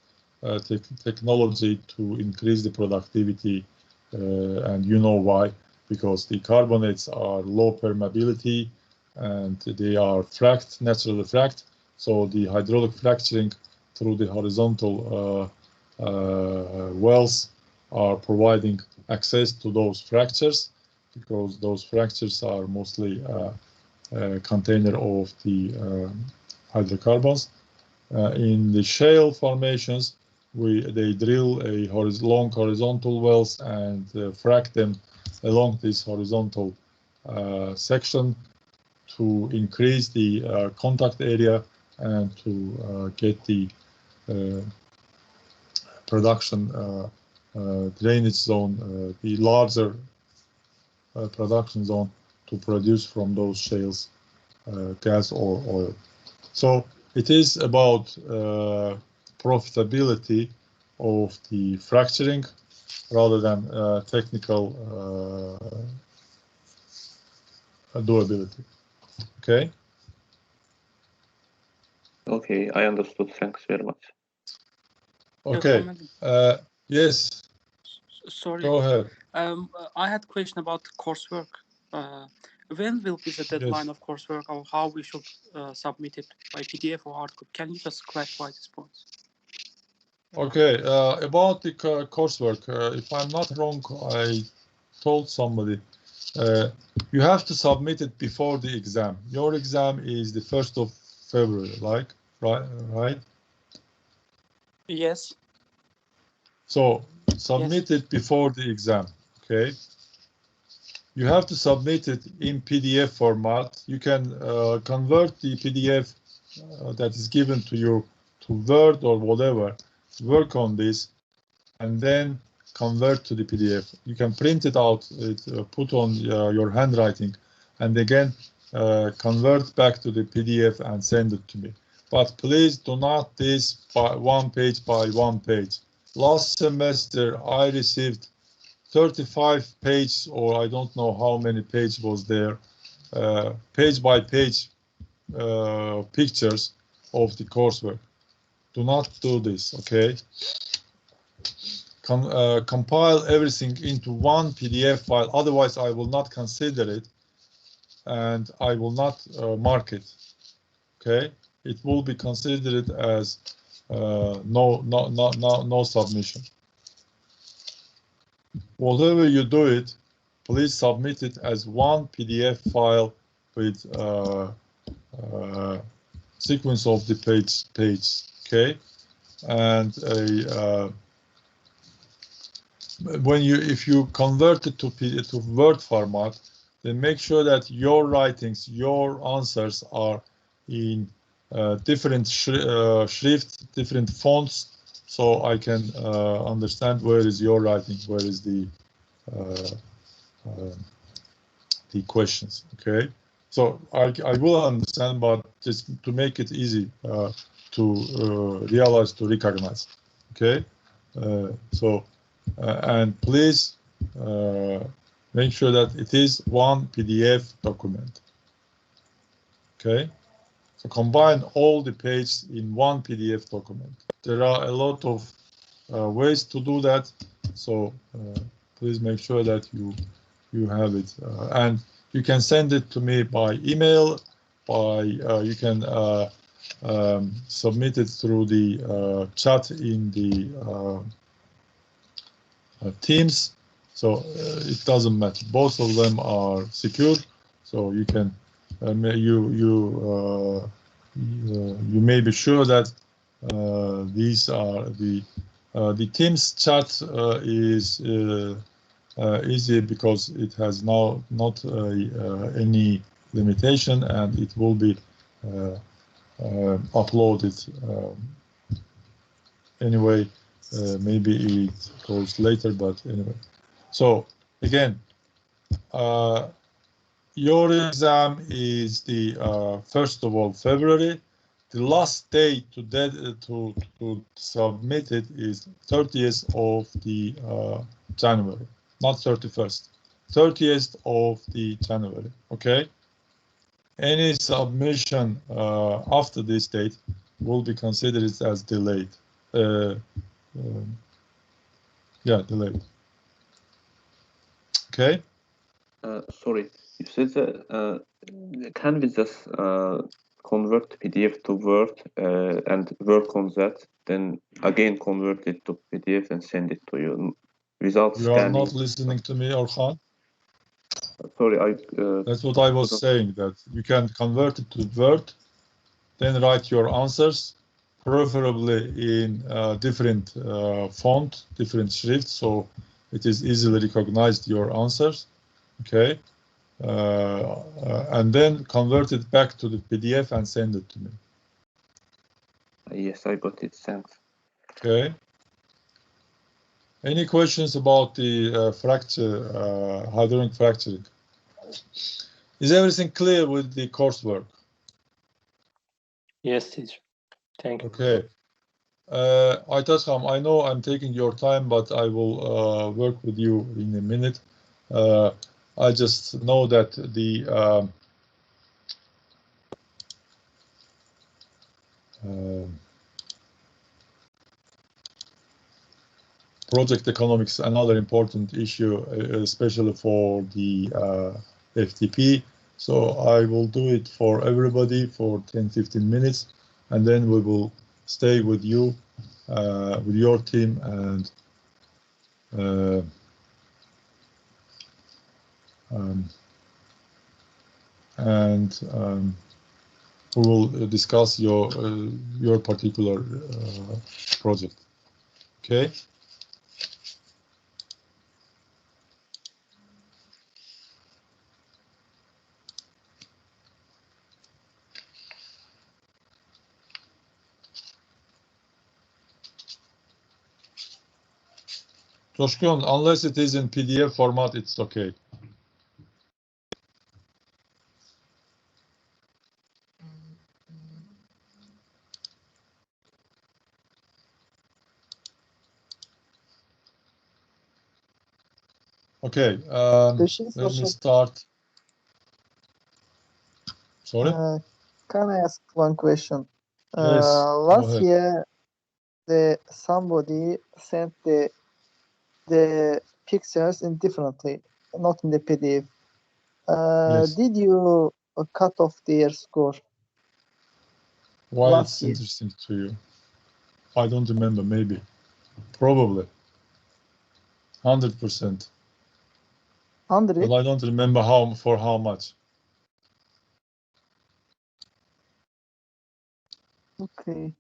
technology to increase the productivity. And you know why? Because the carbonates are low permeability and they are fracked, naturally fracked. So the hydraulic fracturing through the horizontal wells are providing access to those fractures, because those fractures are mostly a container of the hydrocarbons. In the shale formations, they drill a long horizontal wells and frack them along this horizontal section to increase the contact area and to get the production drainage zone, the larger production zone to produce from those shales gas or oil. So it is about profitability of the fracturing rather than technical doability. Okay. Okay, I understood. Thanks very much. Okay. Yes. Sorry. Go ahead. I had a question about coursework. When will be the deadline Yes. of coursework, or how we should submit it by PDF or hard copy? Can you just clarify this point? Okay. About the coursework, if I'm not wrong, I told somebody you have to submit it before the exam. Your exam is the 1st of February, right? Yes. So submit it before the exam, okay? You have to submit it in PDF format. You can convert the PDF that is given to you to Word or whatever, work on this, and then convert to the PDF. You can print it out, put on your handwriting, and again convert back to the PDF and send it to me. But please do not this by one page by one page. Last semester, I received 35 pages, or I don't know how many pages was there, page by page pictures of the coursework. Do not do this, okay? Compile everything into one PDF file, otherwise I will not consider it and I will not mark it, okay? It will be considered as no submission. Whatever you do it, please submit it as one PDF file with sequence of the page, okay? And if you convert it to Word format, then make sure that your writings, your answers are in different shrift, different fonts, so I can understand where is your writing, where is the questions. Okay, so I will understand, but just to make it easy to realize, to recognize. Okay, and please make sure that it is one PDF document. Okay, so combine all the pages in one PDF document. There are a lot of ways to do that, so please make sure that you have it, and you can send it to me by email. You can submit it through the chat in the Teams. So it doesn't matter. Both of them are secure. So you can you may be sure that these are the Teams chat is easy because it has now not any limitation, and it will be uploaded anyway. Maybe it goes later, but anyway. So again, your exam is the 1st of February. The last day to submit it is 30th of the January, not 31st. 30th of the January. Okay. Any submission after this date will be considered as delayed. Yeah, delayed. Okay. Sorry, you said that can we just convert PDF to Word and work on that, then again convert it to PDF and send it to you without You scanning? are not listening to me, Orhan. Sorry, That's what I was saying, that you can convert it to Word, then write your answers, preferably in different font, different shrift, so it is easily recognized your answers. Okay. And then convert it back to the PDF and send it to me. Yes, I got it. Thanks. Okay. Any questions about the fracture, hydraulic fracturing? Is everything clear with the coursework? Yes, teacher. Thank you. Okay. Aytaç, I know I'm taking your time, but I will work with you in a minute. I just know that the project economics, another important issue, especially for the FTP. So I will do it for everybody for 10-15 minutes, and then we will stay with you, with your team, and we will discuss your particular project. Okay. Coşkun, unless it is in PDF format, it's okay. Okay, let me start. Sorry? Can I ask one question? Yes, last year, somebody sent the pictures indifferently, not in the PDF. Yes. Did you cut off their score? Why last it's year? interesting to you? I don't remember, maybe. Probably. 100%. 100? But I don't remember for how much. Okay.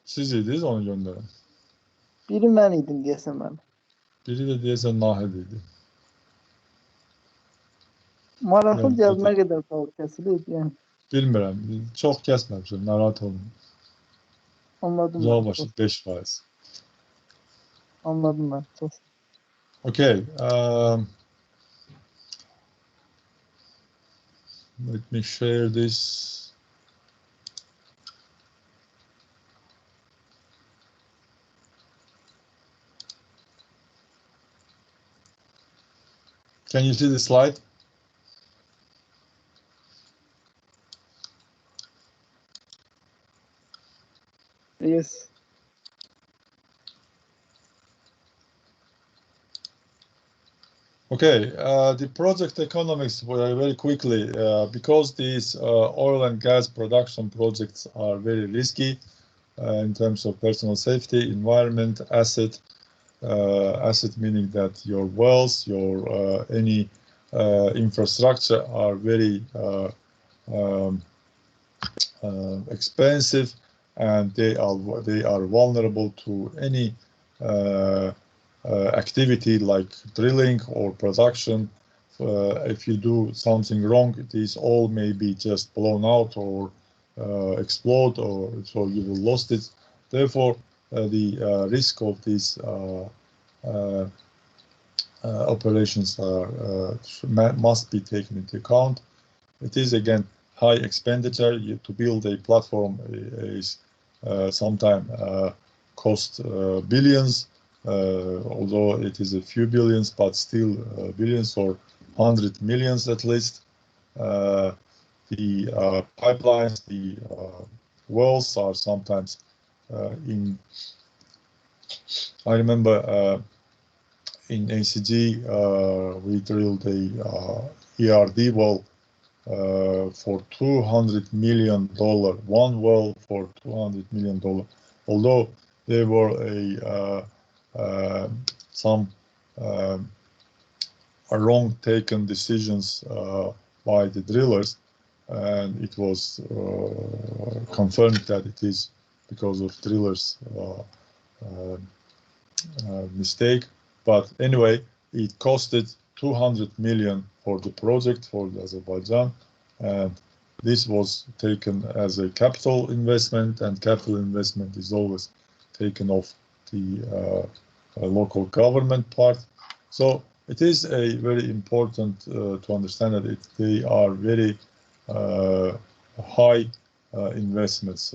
Siz idiniz onu gönderen. Biri ben idim diyesem ben. Biri de diyesen Nahide'ydi. Marafın Yani, cevabına kadar kalır kesiliydi yani. Bilmiyorum. Çok kesmemişim. Narahat olmayın. Anladım Zor ben. başı 5%. Anladım ben. Çok. Okay. Let me share this. Can you see the slide? Yes. Okay, the project economics very quickly, because these oil and gas production projects are very risky in terms of personal safety, environment, asset meaning that your wells, your any infrastructure are very expensive, and they are vulnerable to any activity like drilling or production. If you do something wrong, these all may be just blown out or explode, or so you will lost it. Therefore, the risk of these operations must be taken into account. It is again high expenditure. To build a platform is sometimes cost billions. Although it is a few billions, but still billions or 100 millions at least. The pipelines, the wells are sometimes in. I remember in ACG we drilled a ERD well for $200 million. One well for $200 million. Although there were some wrong taken decisions by the drillers, and it was confirmed that it is because of drillers' mistake. But anyway, it costed 200 million for the project for Azerbaijan, and this was taken as a capital investment, and capital investment is always taken off the local government part. So it is a very important to understand that they are very high investments.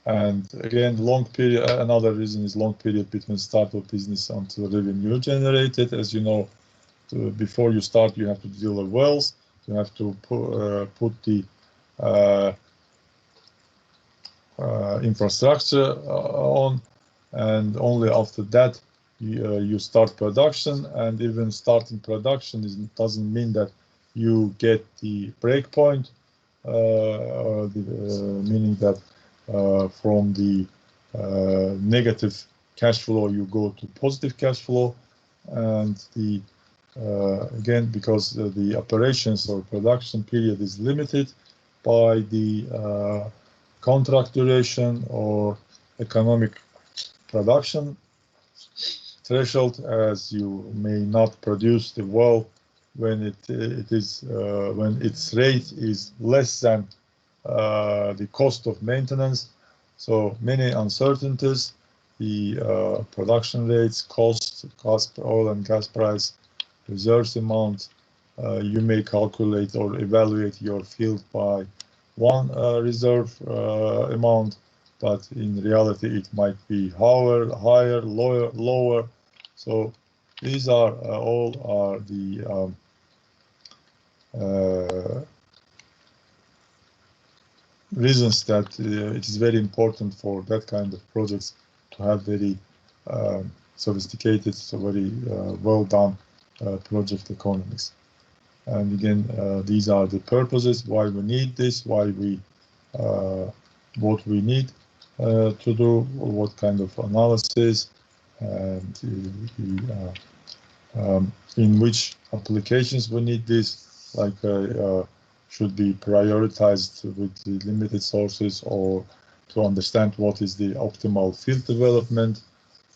And again, long period. Another reason is long period between start of business until revenue generated. As you know, before you start, you have to drill the wells. You have to put the infrastructure on, and only after that you start production. And even starting production doesn't mean that you get the break point, meaning that from the negative cash flow you go to positive cash flow. And the again, because the operations or production period is limited by the contract duration or economic production threshold, as you may not produce the well when when its rate is less than the cost of maintenance. So many uncertainties, the production rates, cost, oil and gas price, reserves amount. You may calculate or evaluate your field by one reserve amount, but in reality it might be higher, lower. So these are all are the reasons that it is very important for that kind of projects to have very sophisticated, so very well done project economics. And again, these are the purposes why we need this, why we what we need to do, what kind of analysis, and in which applications we need this, like should be prioritized with the limited sources, or to understand what is the optimal field development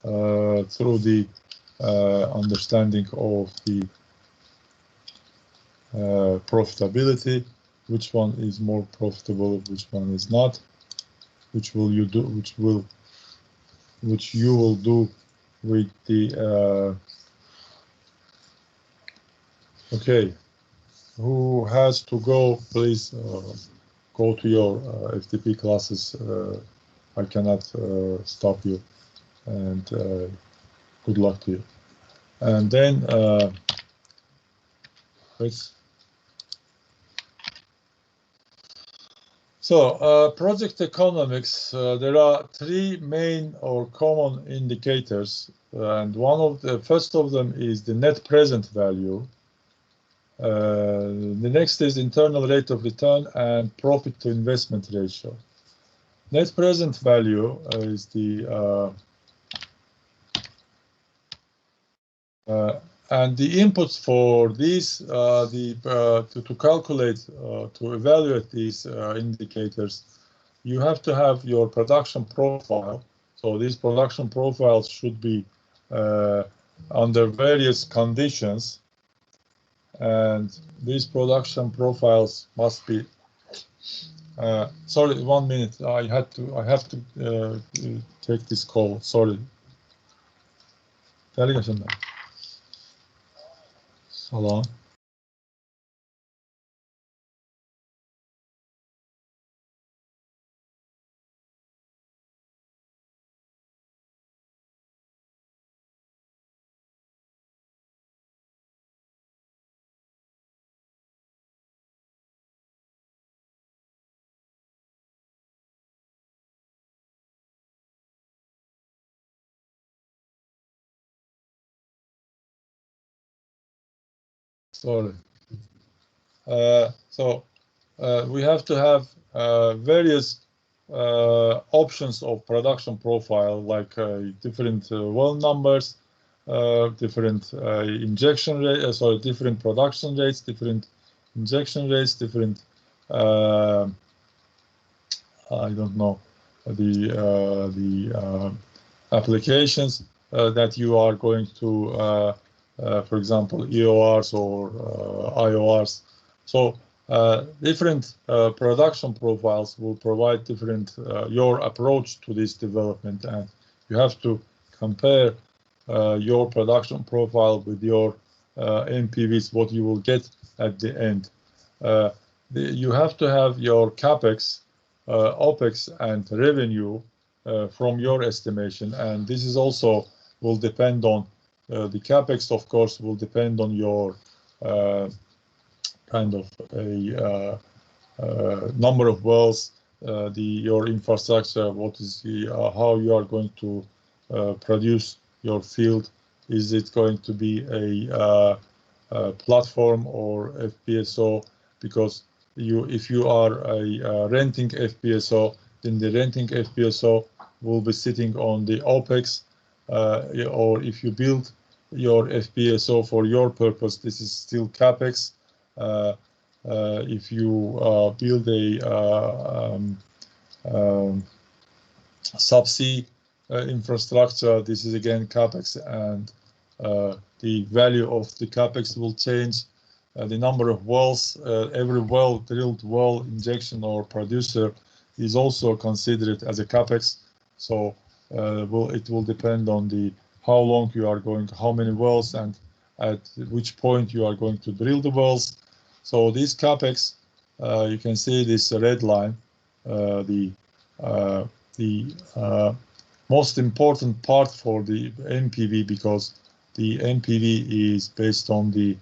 through the understanding of the profitability, which one is more profitable, which one is not, which you will do with the okay. Who has to go, please go to your FTP classes. I cannot stop you, and good luck to you. And then Please. So, project economics, there are three main or common indicators, and first of them is the net present value. The next is internal rate of return and profit to investment ratio. Net present value is the and the inputs for these, to calculate, to evaluate these indicators, you have to have your production profile. So these production profiles should be under various conditions, and these production profiles must be. Sorry, 1 minute. I have to take this call. Sorry. Salam. Sorry. We have to have various options of production profile, like different well numbers, different injection rate, different production rates, different injection rates, different I don't know, the applications that you are going to, for example, EORs or IORs. So different production profiles will provide different your approach to this development, and you have to compare your production profile with your NPVs, what you will get at the end. You have to have your CapEx, OpEx, and revenue from your estimation, and this is also will depend on the CapEx, of course, will depend on your kind of a number of wells, your infrastructure, what is the how you are going to produce your field. Is it going to be a platform or FPSO? Because if you are a renting FPSO, then the renting FPSO will be sitting on the OpEx, or if you build your FPSO for your purpose, this is still CapEx. If you build a subsea infrastructure, this is again CapEx, and the value of the CapEx will change. The number of wells, every well, drilled well, injection or producer is also considered as a CapEx. So it will depend on the how long you are going, how many wells, and at which point you are going to drill the wells. So this CapEx, you can see this red line, the most important part for the NPV, because the NPV is based on the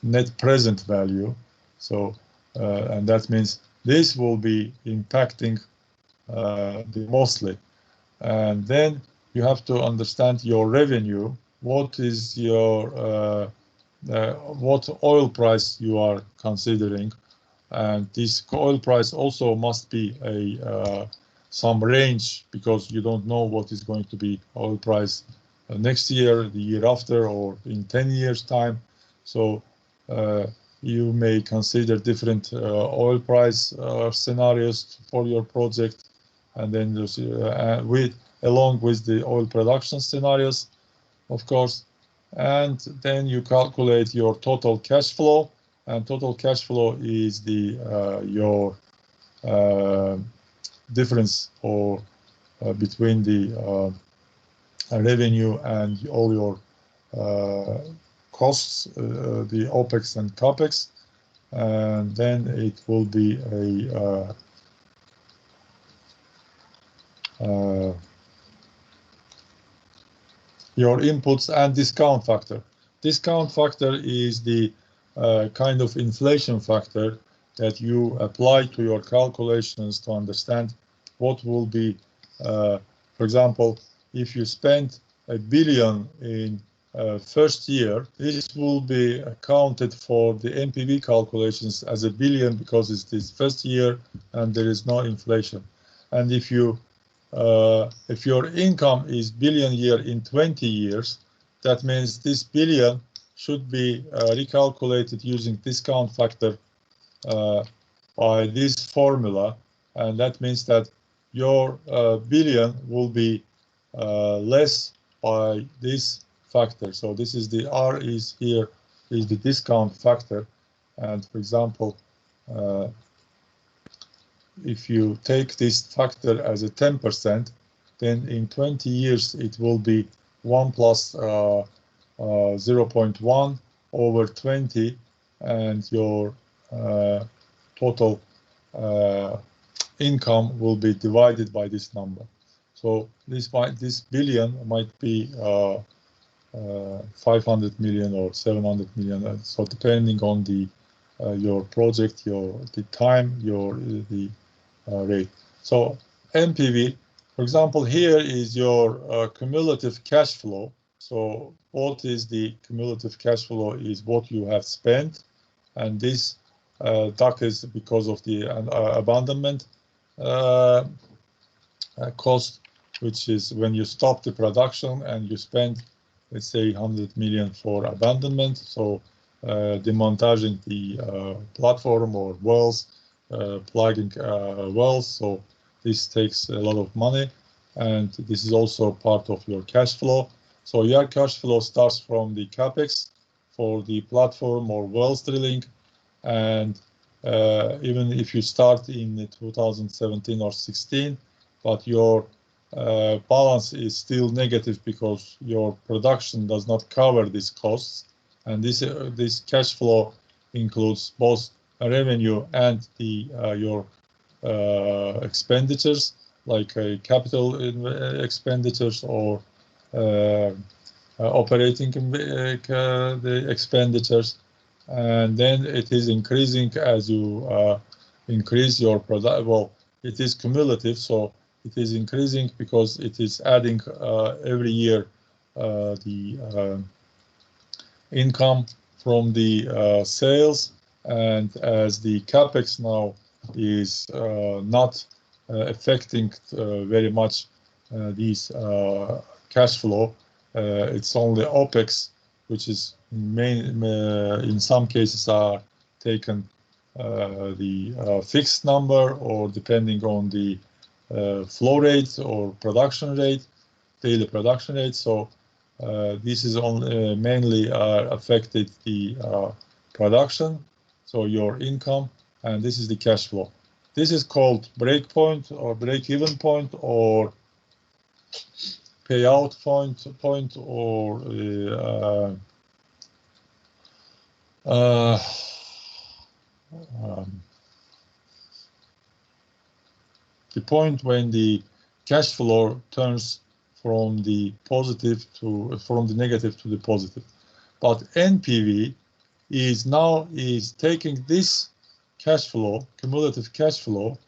net present value. So, and that means this will be impacting the mostly. And then you have to understand your revenue. What is your what oil price you are considering, and this oil price also must be a some range, because you don't know what is going to be oil price next year, the year after, or in 10 years time. So you may consider different oil price scenarios for your project, and then there's, along with the oil production scenarios, of course. And then you calculate your total cash flow, and total cash flow is the your difference or between the revenue and all your costs, the OpEx and CapEx, and then it will be a your inputs and discount factor. discount factor is the kind of inflation factor that you apply to your calculations to understand what will be, for example, if you spend $1 billion in first year, this will be accounted for the NPV calculations as $1 billion because it's this first year and there is no inflation. And if your income is $1 billion year in 20 years, that means this billion should be recalculated using discount factor by this formula, and that means that your billion will be less by this factor. So this is the R is here is the discount factor, and for example, if you take this factor as a 10%, then in 20 years it will be 1 plus 0.1 over 20, and your total income will be divided by this number. So this billion might be 500 million or 700 million. So depending on the your project, the time, the rate. So NPV, for example, here is your cumulative cash flow. So what is the cumulative cash flow is what you have spent, and this DAC is because of the abandonment cost, which is when you stop the production and you spend, let's say, 100 million for abandonment. So demontage the platform or wells, plugging wells. So this takes a lot of money, and this is also part of your cash flow. So your cash flow starts from the capex for the platform or wells drilling, and even if you start in 2017 or 16, but your balance is still negative because your production does not cover these costs, and this cash flow includes both revenue and the your expenditures, like capital expenditures or operating the expenditures, and then it is increasing as you increase your product. Well, it is cumulative, so it is increasing because it is adding every year the income from the sales, and as the capex now is not affecting very much these cash flow, it's only OPEX, which is in some cases are taken the fixed number, or depending on the flow rate or production rate, daily production rate. So this is only mainly affected the production, so your income, and this is the cash flow. This is called break point or break-even point or payout point or the point when the cash flow turns from the negative to the positive. But NPV is taking this cash flow, cumulative cash flow,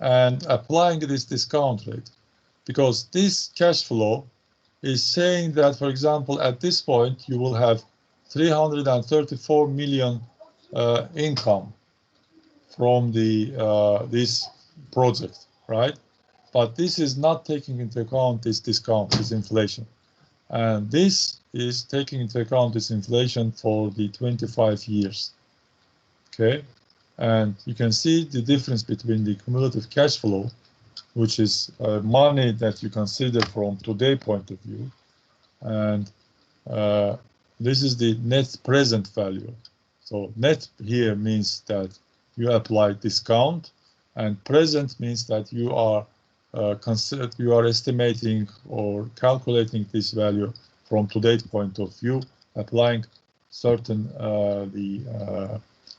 and applying this discount rate, because this cash flow is saying that, for example, at this point you will have 334 million income from the this project, right? But this is not taking into account this discount, this inflation, and this is taking into account this inflation for the 25 years. Okay, and you can see the difference between the cumulative cash flow, which is money that you consider from today's point of view, and this is the net present value. So net here means that you apply discount, and present means that you are estimating or calculating this value from today's point of view, applying certain the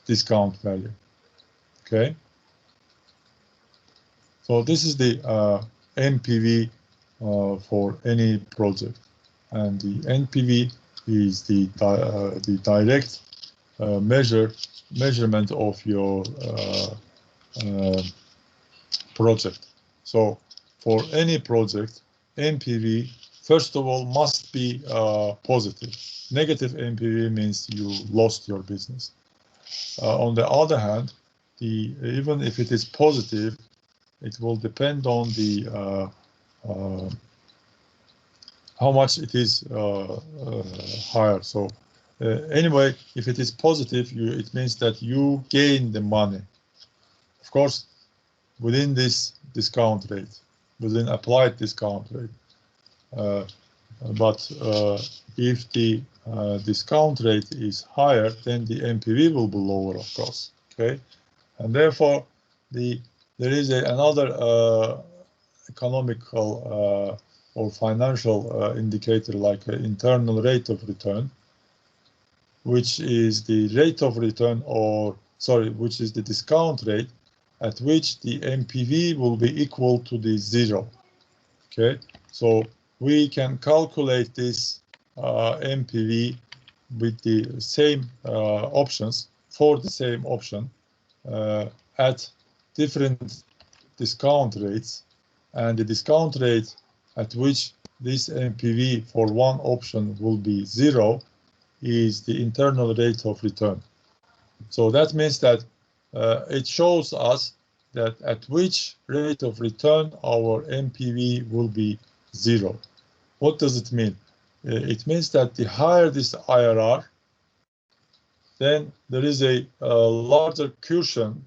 discount value. Okay. So this is the NPV for any project, and the NPV is the direct measurement of your project. So for any project, NPV first of all must be positive. Negative NPV means you lost your business. On the other hand, even if it is positive, it will depend on the how much it is higher. So anyway, if it is positive, it means that you gain the money. Of course, within this discount rate, within applied discount rate. But if the discount rate is higher, then the NPV will be lower, of course. Okay, and therefore there is another economical or financial indicator like internal rate of return, which is the rate of return, or sorry, which is the discount rate at which the NPV will be equal to the 0. Okay, so we can calculate this NPV with the same options for the same option at different discount rates, and the discount rate at which this NPV for one option will be 0 is the internal rate of return. So that means that it shows us that at which rate of return our NPV will be 0. What does it mean? It means that the higher this IRR, then there is a larger cushion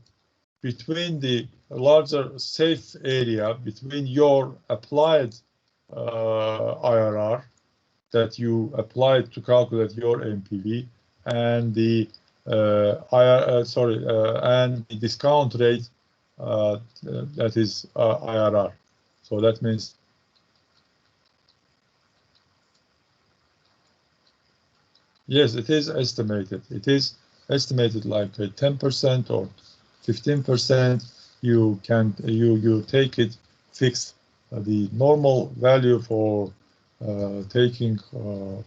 between the larger safe area between your applied IRR that you applied to calculate your NPV and the and the discount rate that is IRR. So that means yes, it is estimated. It is estimated like 10% or 15%. You take it fixed. The normal value for taking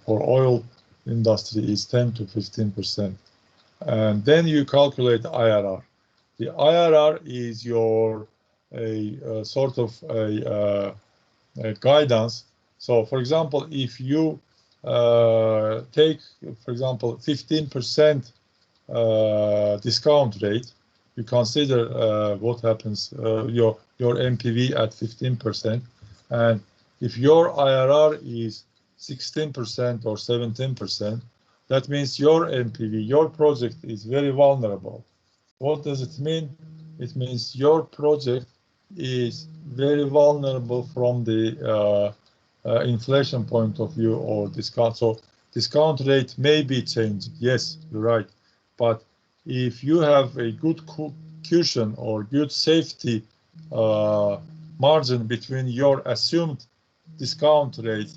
for oil industry is 10 to 15%, and then you calculate IRR. The IRR is your sort of a guidance. So, for example, if you take, for example, 15% discount rate, you consider what happens your NPV at 15%, and if your IRR is 16% or 17%, that means your NPV, your project is very vulnerable. What does it mean? It means your project is very vulnerable from the inflation point of view or discount. So discount rate may be changed. Yes, you're right. But if you have a good cushion or good safety margin between your assumed discount rate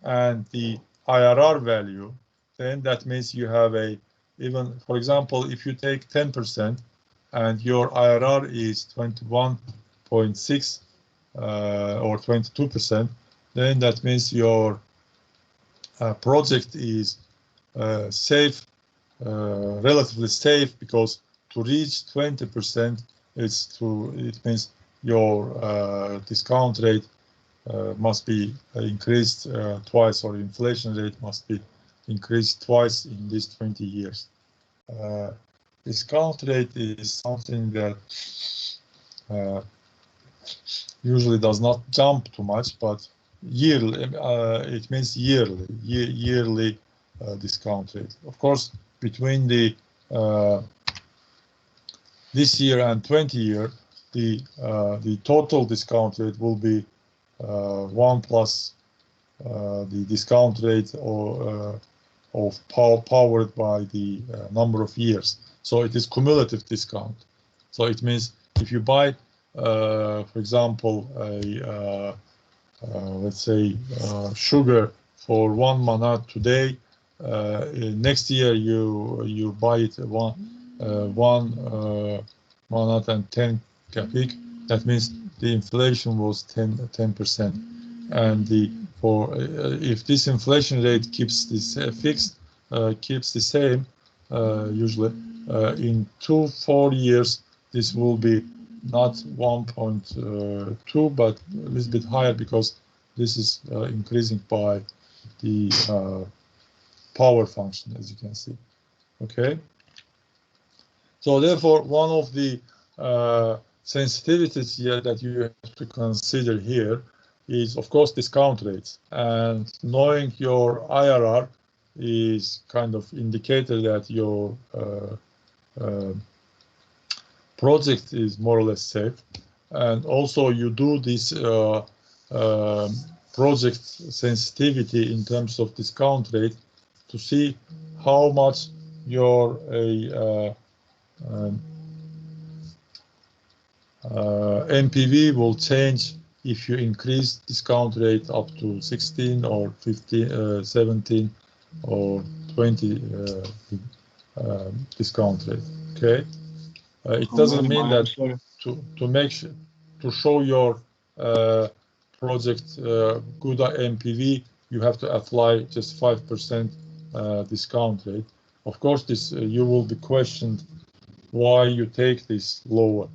and the IRR value, then that means you have even, for example, if you take 10% and your IRR is 21.6 or 22%, then that means your project is safe, relatively safe, because to reach 20%, it means your discount rate must be increased twice, or inflation rate must be increased twice in these 20 years. Discount rate is something that usually does not jump too much, but yearly, it means yearly discount rate. Of course, between the this year and 20 year, the total discount rate will be 1 plus the discount rate powered by the number of years. So it is cumulative discount. So it means if you buy, for example, let's say sugar for 1 manat today, next year you buy it 1 manat and 10 kapik. That means the inflation was 10%, and the for if this inflation rate keeps this fixed, keeps the same, usually in 4 years, this will be not 1.2, but a little bit higher because this is increasing by the power function, as you can see. Okay. So therefore, one of the sensitivities here that you have to consider here is, of course, discount rates. And knowing your IRR is kind of indicator that your project is more or less safe. And also you do this project sensitivity in terms of discount rate to see how much your NPV will change if you increase discount rate up to 16 or 15, 17 or 20 discount rate. Okay, it doesn't mean that to show your project good NPV, you have to apply just 5% discount rate. Of course, this you will be questioned why you take this lower,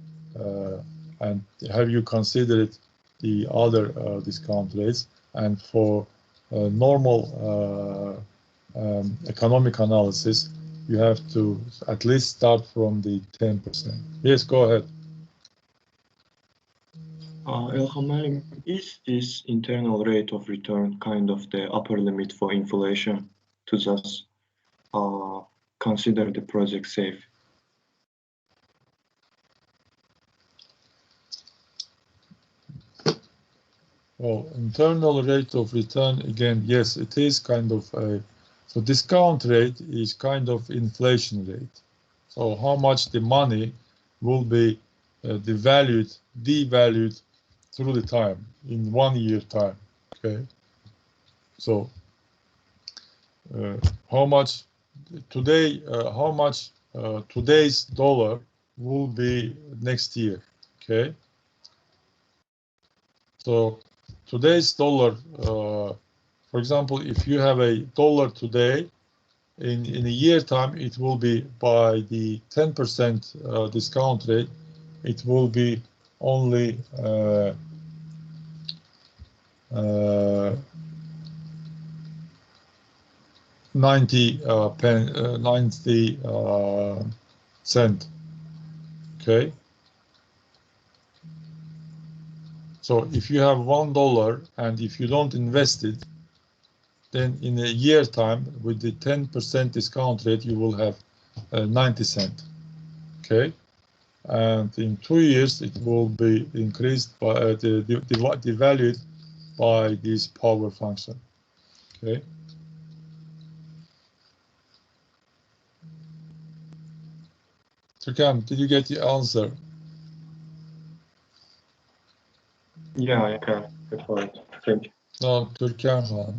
and have you considered the other discount rates? And for normal economic analysis, you have to at least start from the 10%. Yes, go ahead. Elham, is this internal rate of return kind of the upper limit for inflation to just consider the project safe? Well, internal rate of return, again, yes, it is kind of a, so discount rate is kind of inflation rate. So how much the money will be devalued through the time, in 1 year time, okay? So how much today, how much today's dollar will be next year, okay? So today's dollar, for example, if you have a dollar today, in a year time, it will be by the 10% discount rate, it will be only 90 cent, okay? So if you have $1 and if you don't invest it, then in a year time with the 10% discount rate, you will have 90 cent, okay? And in 2 years, it will be increased by devalued by this power function, okay? Türkan, did you get the answer? Yeah, I can. That's right. Thank you. No, Türkan.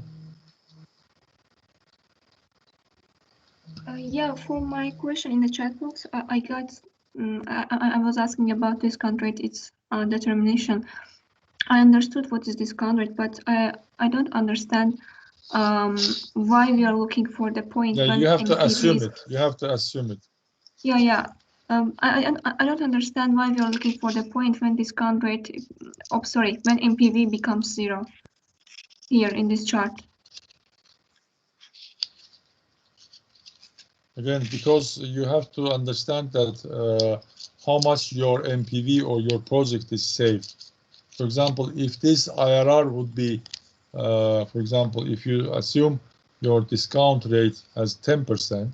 Yeah, for my question in the chat box, I got, I was asking about discount rate, its determination. I understood what is discount rate, but I don't understand why we are looking for the point. Yeah, when you have to NPV assume is, it. You have to assume it. Yeah, yeah. I don't understand why we are looking for the point when discount rate, oh, sorry, when NPV becomes 0 here in this chart. Again, because you have to understand that how much your NPV or your project is safe. For example, if this IRR would be, for example, if you assume your discount rate as 10%,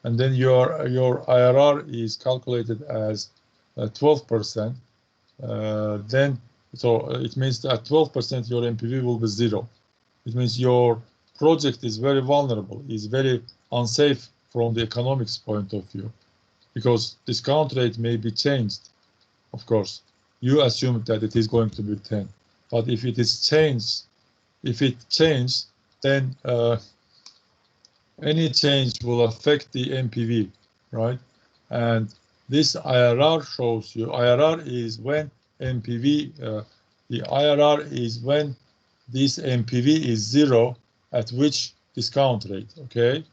and then your IRR is calculated as 12%, then so it means that at 12% your NPV will be 0. It means your project is very vulnerable, is very unsafe from the economics point of view, because discount rate may be changed. Of course, you assume that it is going to be 10, but if it is changed, then any change will affect the NPV, right? And this IRR shows you, IRR is when NPV, the IRR is when this NPV is 0 at which discount rate, okay?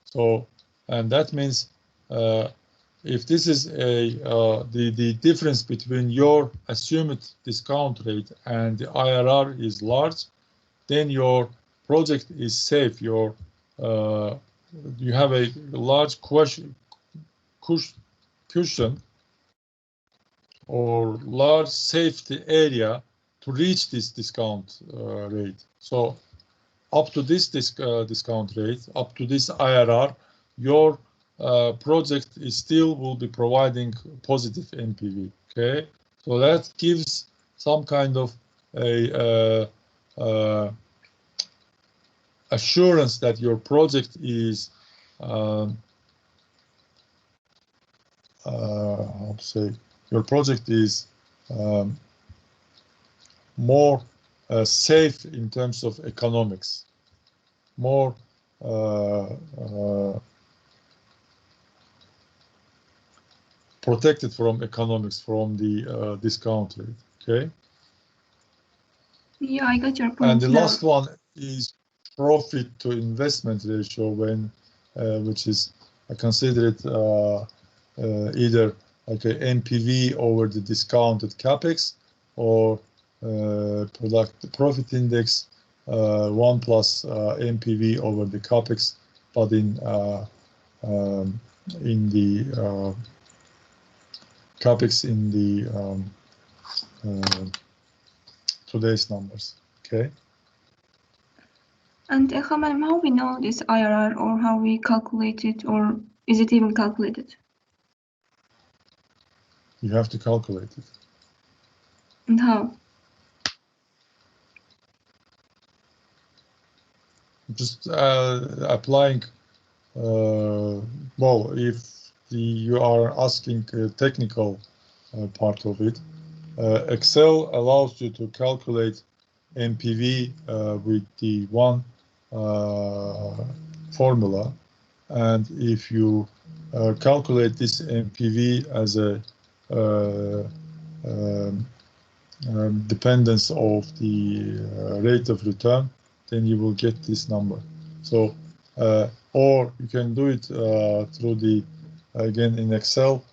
So, and that means if this is the difference between your assumed discount rate and the IRR is large, then your project is safe. You have a large cushion or large safety area to reach this discount rate. So up to this discount rate, up to this IRR, your project is still will be providing positive NPV. Okay, so that gives some kind of a assurance that your project is how to say, your project is more safe in terms of economics, more protected from economics, from the discount rate. Okay. Yeah, I got your point. And the last one is profit to investment ratio, when which is I consider it either like a NPV over the discounted capex or profit index 1 plus NPV over the capex, but in the capex in the today's numbers. Okay. And how we know this IRR, or how we calculate it, or is it even calculated? You have to calculate it. And how? Just applying. Well, if you are asking a technical part of it, Excel allows you to calculate NPV with the one formula, and if you calculate this NPV as a dependence of the rate of return, then you will get this number. So, or you can do it through the, again in Excel,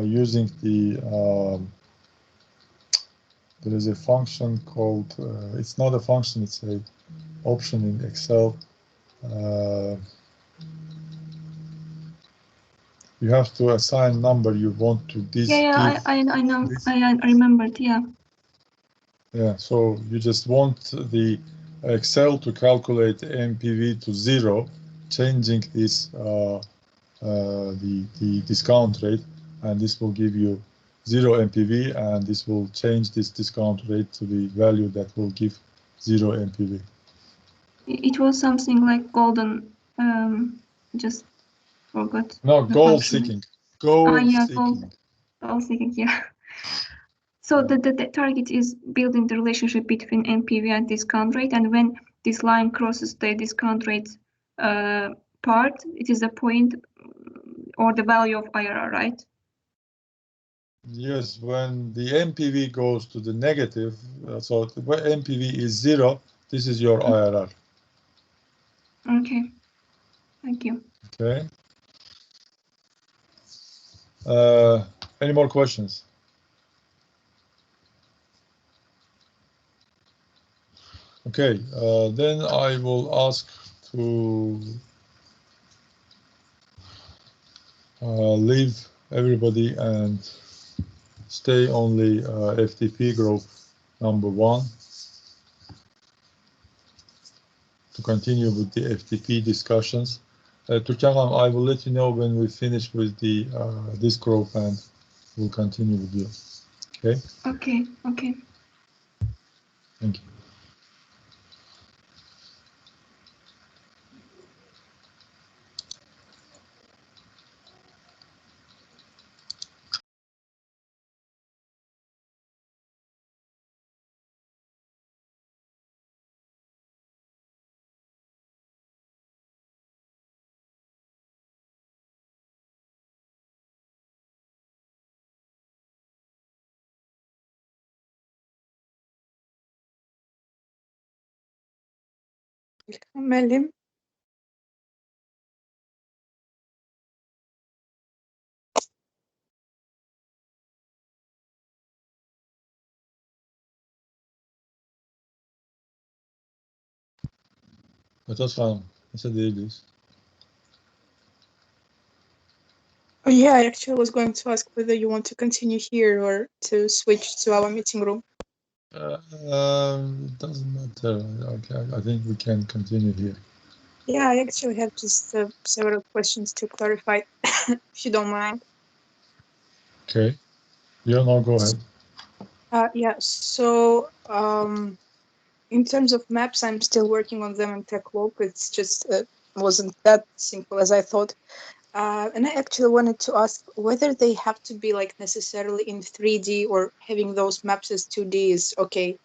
using the, there is a function called, it's not a function, it's a option in Excel. You have to assign number you want to this. Yeah, I know. This. I remembered. Yeah. Yeah. So you just want the Excel to calculate NPV to 0, changing this the discount rate, and this will give you 0 NPV, and this will change this discount rate to the value that will give 0 NPV. It was something like golden. Just forgot. No, goal seeking. Goal seeking. Goal seeking. Yeah. So the target is building the relationship between NPV and discount rate, and when this line crosses the discount rate part, it is a point or the value of IRR, right? Yes, when the NPV goes to the negative, so when NPV is 0, this is your IRR. Okay, thank you. Okay. Any more questions? Okay, then I will ask to leave everybody and stay only FTP group number 1 to continue with the FTP discussions. Turkan, I will let you know when we finish with the this group, and we'll continue with you. Okay? Okay. Thank you. Melim. That's fine. Nasıl değiliz? Oh, yeah, I actually was going to ask whether you want to continue here or to switch to our meeting room. It doesn't matter. Okay, I think we can continue here. Yeah, I actually have just several questions to clarify, if you don't mind. Okay. Yeah, no, go ahead. Yeah, so in terms of maps, I'm still working on them in TechLoop. It's just wasn't that simple as I thought. And I actually wanted to ask whether they have to be like necessarily in 3D or having those maps as 2D is okay.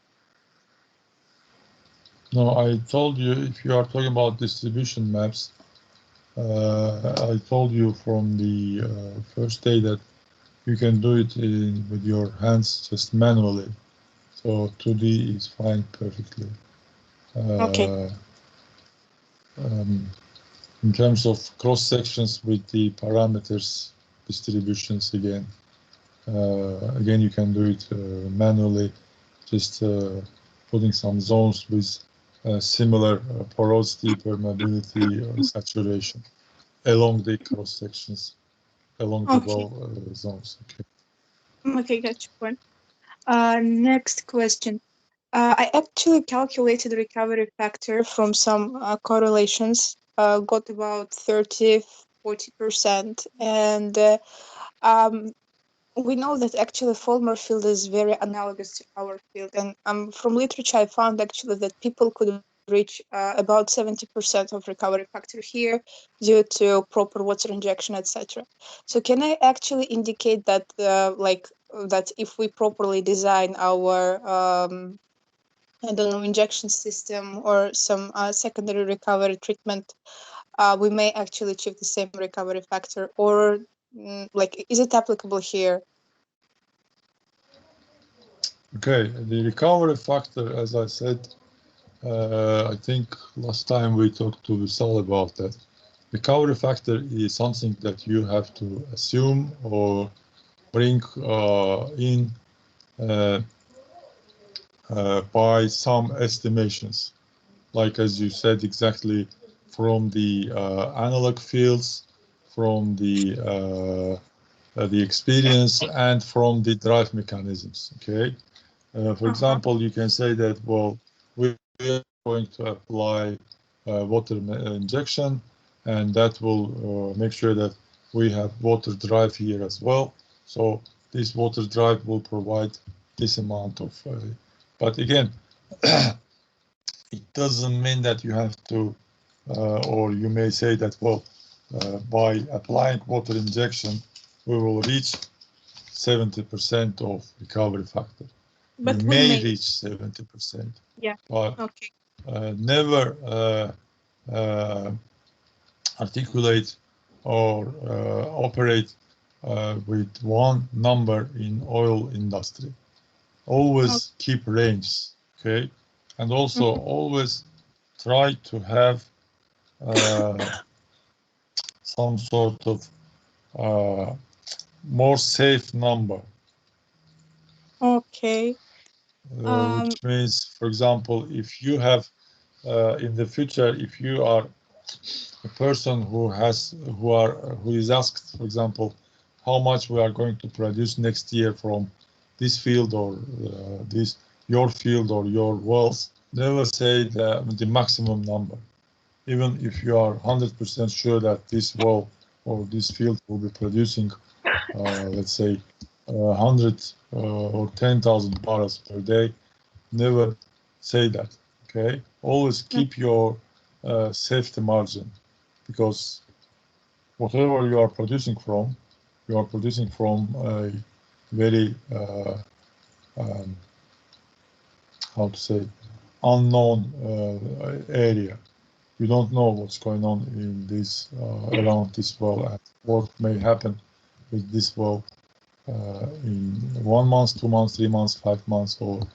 No, I told you if you are talking about distribution maps, I told you from the first day that you can do it with your hands just manually. So 2D is fine perfectly. Okay. In terms of cross sections with the parameters distributions again, you can do it manually, just putting some zones with similar porosity, permeability, or saturation along the cross sections, along the wall zones. Okay. Okay, got your point. Next question. I actually calculated the recovery factor from some correlations, got about 30–40%. And we know that actually Fulmer field is very analogous to our field. And from literature, I found actually that people could reach about 70% of recovery factor here due to proper water injection, etc. So can I actually indicate that that if we properly design our I don't know, injection system or some secondary recovery treatment, we may actually achieve the same recovery factor, or like, is it applicable here? Okay, the recovery factor, as I said, I think last time we talked to Vishal about that. Recovery factor is something that you have to assume or bring in by some estimations, like as you said exactly, from the analog fields, from the experience, and from the drive mechanisms. Okay, for example, you can say that, well, we are going to apply water injection, and that will make sure that we have water drive here as well. So this water drive will provide this amount of but again, it doesn't mean that you have to, or you may say that, well, by applying water injection, we will reach 70% of recovery factor. But we may reach 70%. Yeah. But okay. Never articulate or operate with one number in oil industry. Always keep range, okay? And also always try to have some sort of more safe number. Okay. Which means, for example, if you have in the future, if you are a person who is asked, for example, how much we are going to produce next year from this field or your field or your wells, never say the maximum number. Even if you are 100% sure that this well or this field will be producing, let's say, 100 or 10,000 barrels per day, never say that. Okay, always keep your safety margin, because whatever you are producing from a very how to say, unknown area. You don't know what's going on in this around this well and what may happen with this well in 1 month, 2 months, 3 months, 5 months, or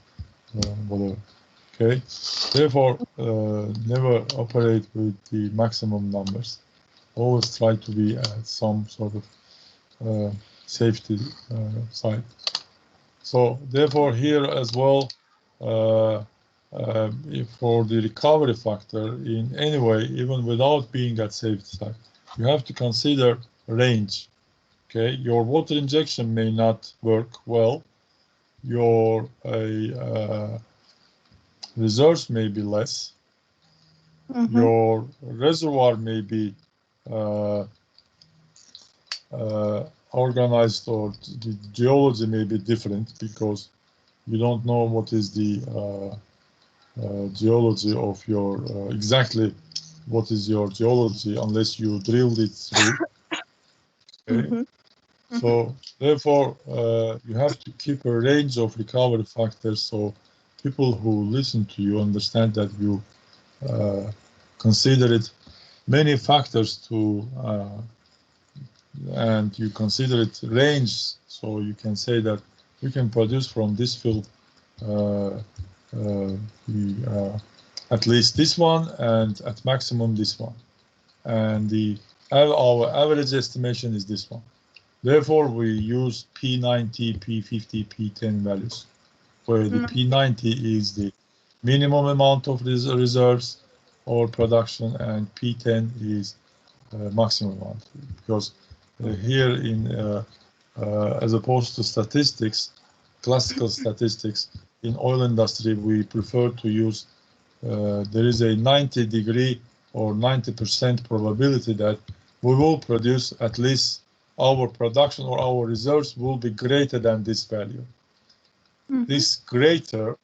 whatever. Okay, therefore, never operate with the maximum numbers. Always try to be at some sort of safety side. So therefore, here as well, for the recovery factor, in any way, even without being at safety side, you have to consider range. Okay, your water injection may not work well. Your reserves may be less. Your reservoir may be organized, or the geology may be different, because you don't know what is the geology of your exactly what is your geology unless you drilled it through. Okay? So therefore, you have to keep a range of recovery factors, so people who listen to you understand that you consider it many factors to, and you consider it range, so you can say that we can produce from this field at least this one, and at maximum this one, and our average estimation is this one. Therefore, we use P90, P50, P10 values, where the P90 is the minimum amount of reserves or production, and P10 is maximum amount. Because here as opposed to statistics, classical statistics, in oil industry, we prefer to use, there is a 90-degree or 90% probability that we will produce at least our production or our reserves will be greater than this value. This greater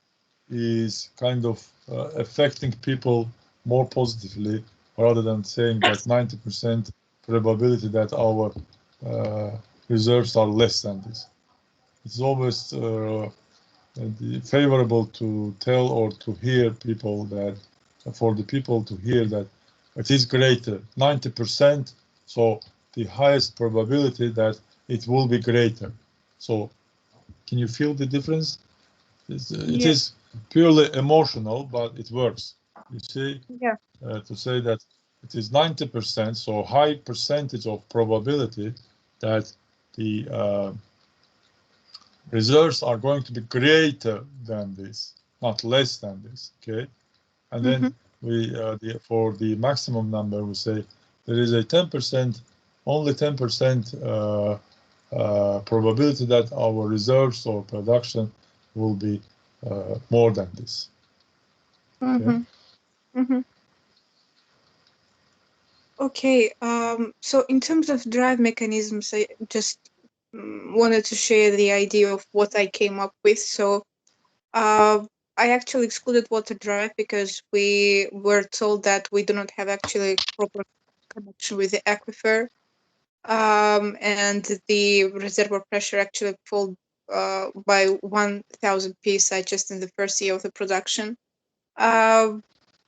is kind of affecting people more positively, rather than saying that 90% probability that our reserves are less than this. It's always favorable to tell or to hear people that, for the people to hear that it is greater, 90%, so the highest probability that it will be greater. So can you feel the difference? It is purely emotional, but it works. You see, to say that it is 90%, so high percentage of probability that the reserves are going to be greater than this, not less than this. Okay, and then we for the maximum number, we say there is a 10%, only 10% probability that our reserves or production will be more than this. Okay. Okay. So in terms of drive mechanisms, I just wanted to share the idea of what I came up with. So I actually excluded water drive because we were told that we do not have actually proper connection with the aquifer, and the reservoir pressure actually fall by 1,000 psi just in the first year of the production.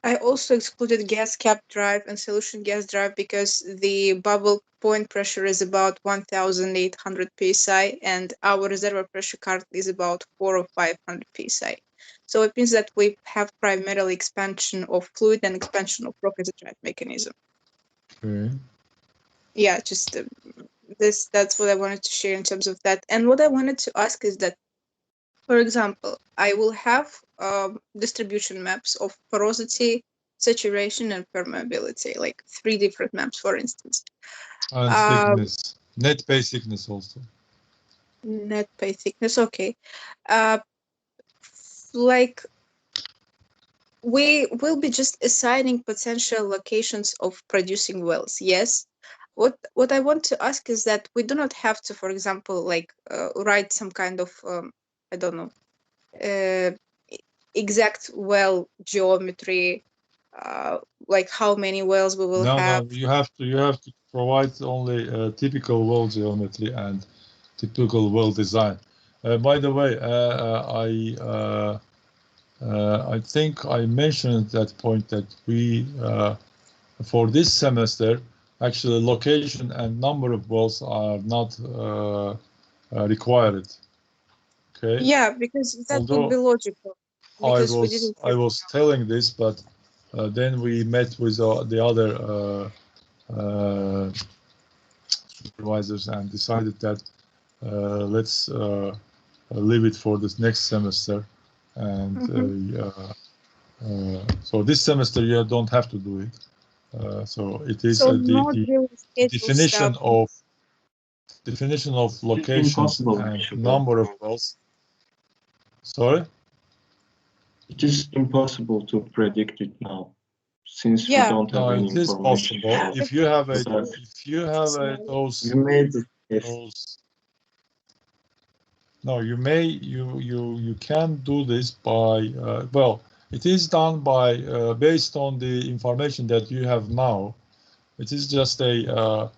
I also excluded gas cap drive and solution gas drive because the bubble point pressure is about 1,800 psi, and our reservoir pressure currently is about 400 or 500 psi. So it means that we have primarily expansion of fluid and expansion of rock as a drive mechanism. Okay. Yeah, just that's what I wanted to share in terms of that. And what I wanted to ask is that, for example, I will have distribution maps of porosity, saturation, and permeability, like 3 different maps, for instance. And thickness, net pay thickness also. Net pay thickness, okay. Like, we will be just assigning potential locations of producing wells, yes? What I want to ask is that we do not have to, for example, like write some kind of, I don't know, exact well geometry, like how many wells we will have. No, you have to provide only typical well geometry and typical well design. By the way, I think I mentioned at that point that we for this semester, actually location and number of wells are not required. Okay. Yeah, because that would be logical. Because we didn't. I was telling this, but then we met with the other supervisors and decided that let's leave it for this next semester. And so this semester you don't have to do it. So it is So the not really scheduled definition stuff. of locations impossible, and actually. number of wells. Sorry? It is impossible to predict it now, since we Yeah. don't have No, any it is information. possible. If you have those You made the guess. those. No, you can do this by well, it is done by based on the information that you have now. It is just a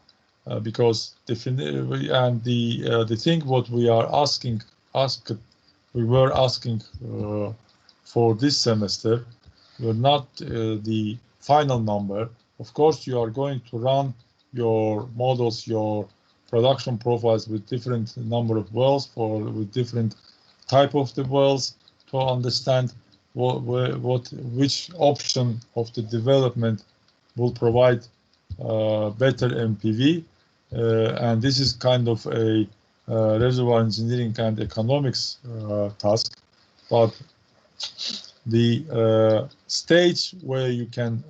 because the thing what we are we were asking for this semester were not the final number. Of course, you are going to run your models, your production profiles with different number of wells with different type of the wells to understand which option of the development will provide better MPV, and this is kind of a reservoir engineering and economics task, but the stage where you can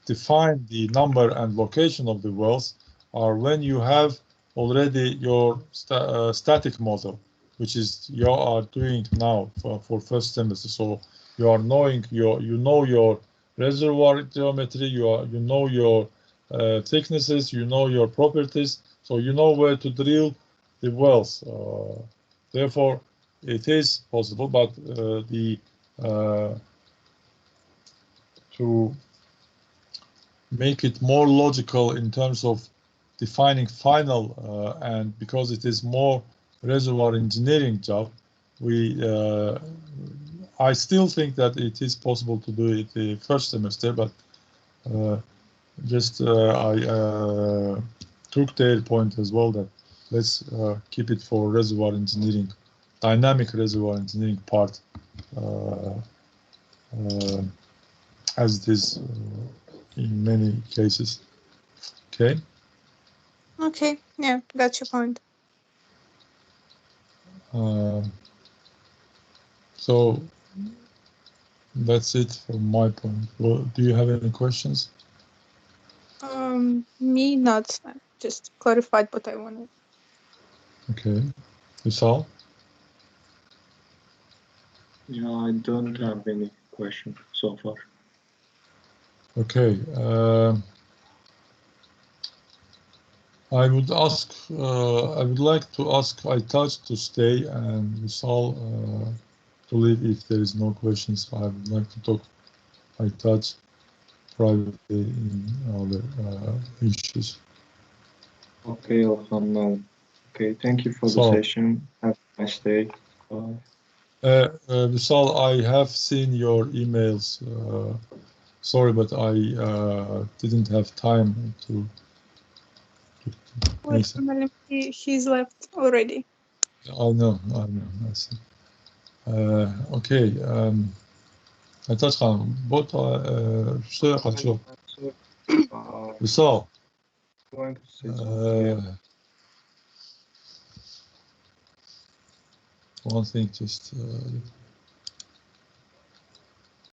define the number and location of the wells are when you have already your static model, which is you are doing now for first semester. So you are knowing you know your reservoir geometry, you know your thicknesses, you know your properties, so you know where to drill the wells. Therefore, it is possible, but to make it more logical in terms of defining final and because it is more reservoir engineering job, I still think that it is possible to do it the first semester, but I took their point as well that let's keep it for reservoir engineering, dynamic reservoir engineering part as it is in many cases. Okay. Okay. Yeah, got your point. So that's it from my point. Well, do you have any questions? Me not. Just clarified what I wanted. Okay. Vishal? Yeah, I don't have any question so far. Okay. I would like to ask Aytaç to stay and Vishal to leave if there is no questions. I would like to talk Aytaç privately in other issues. Okay, Orhan, no. Okay, thank you for the session. Have a nice day. Bye. Vishal, I have seen your emails. Sorry, but I didn't have time to Wait, he's left already. I know. I see. Okay. Aytaç Hanım, что я хочу? Vishal. One thing, just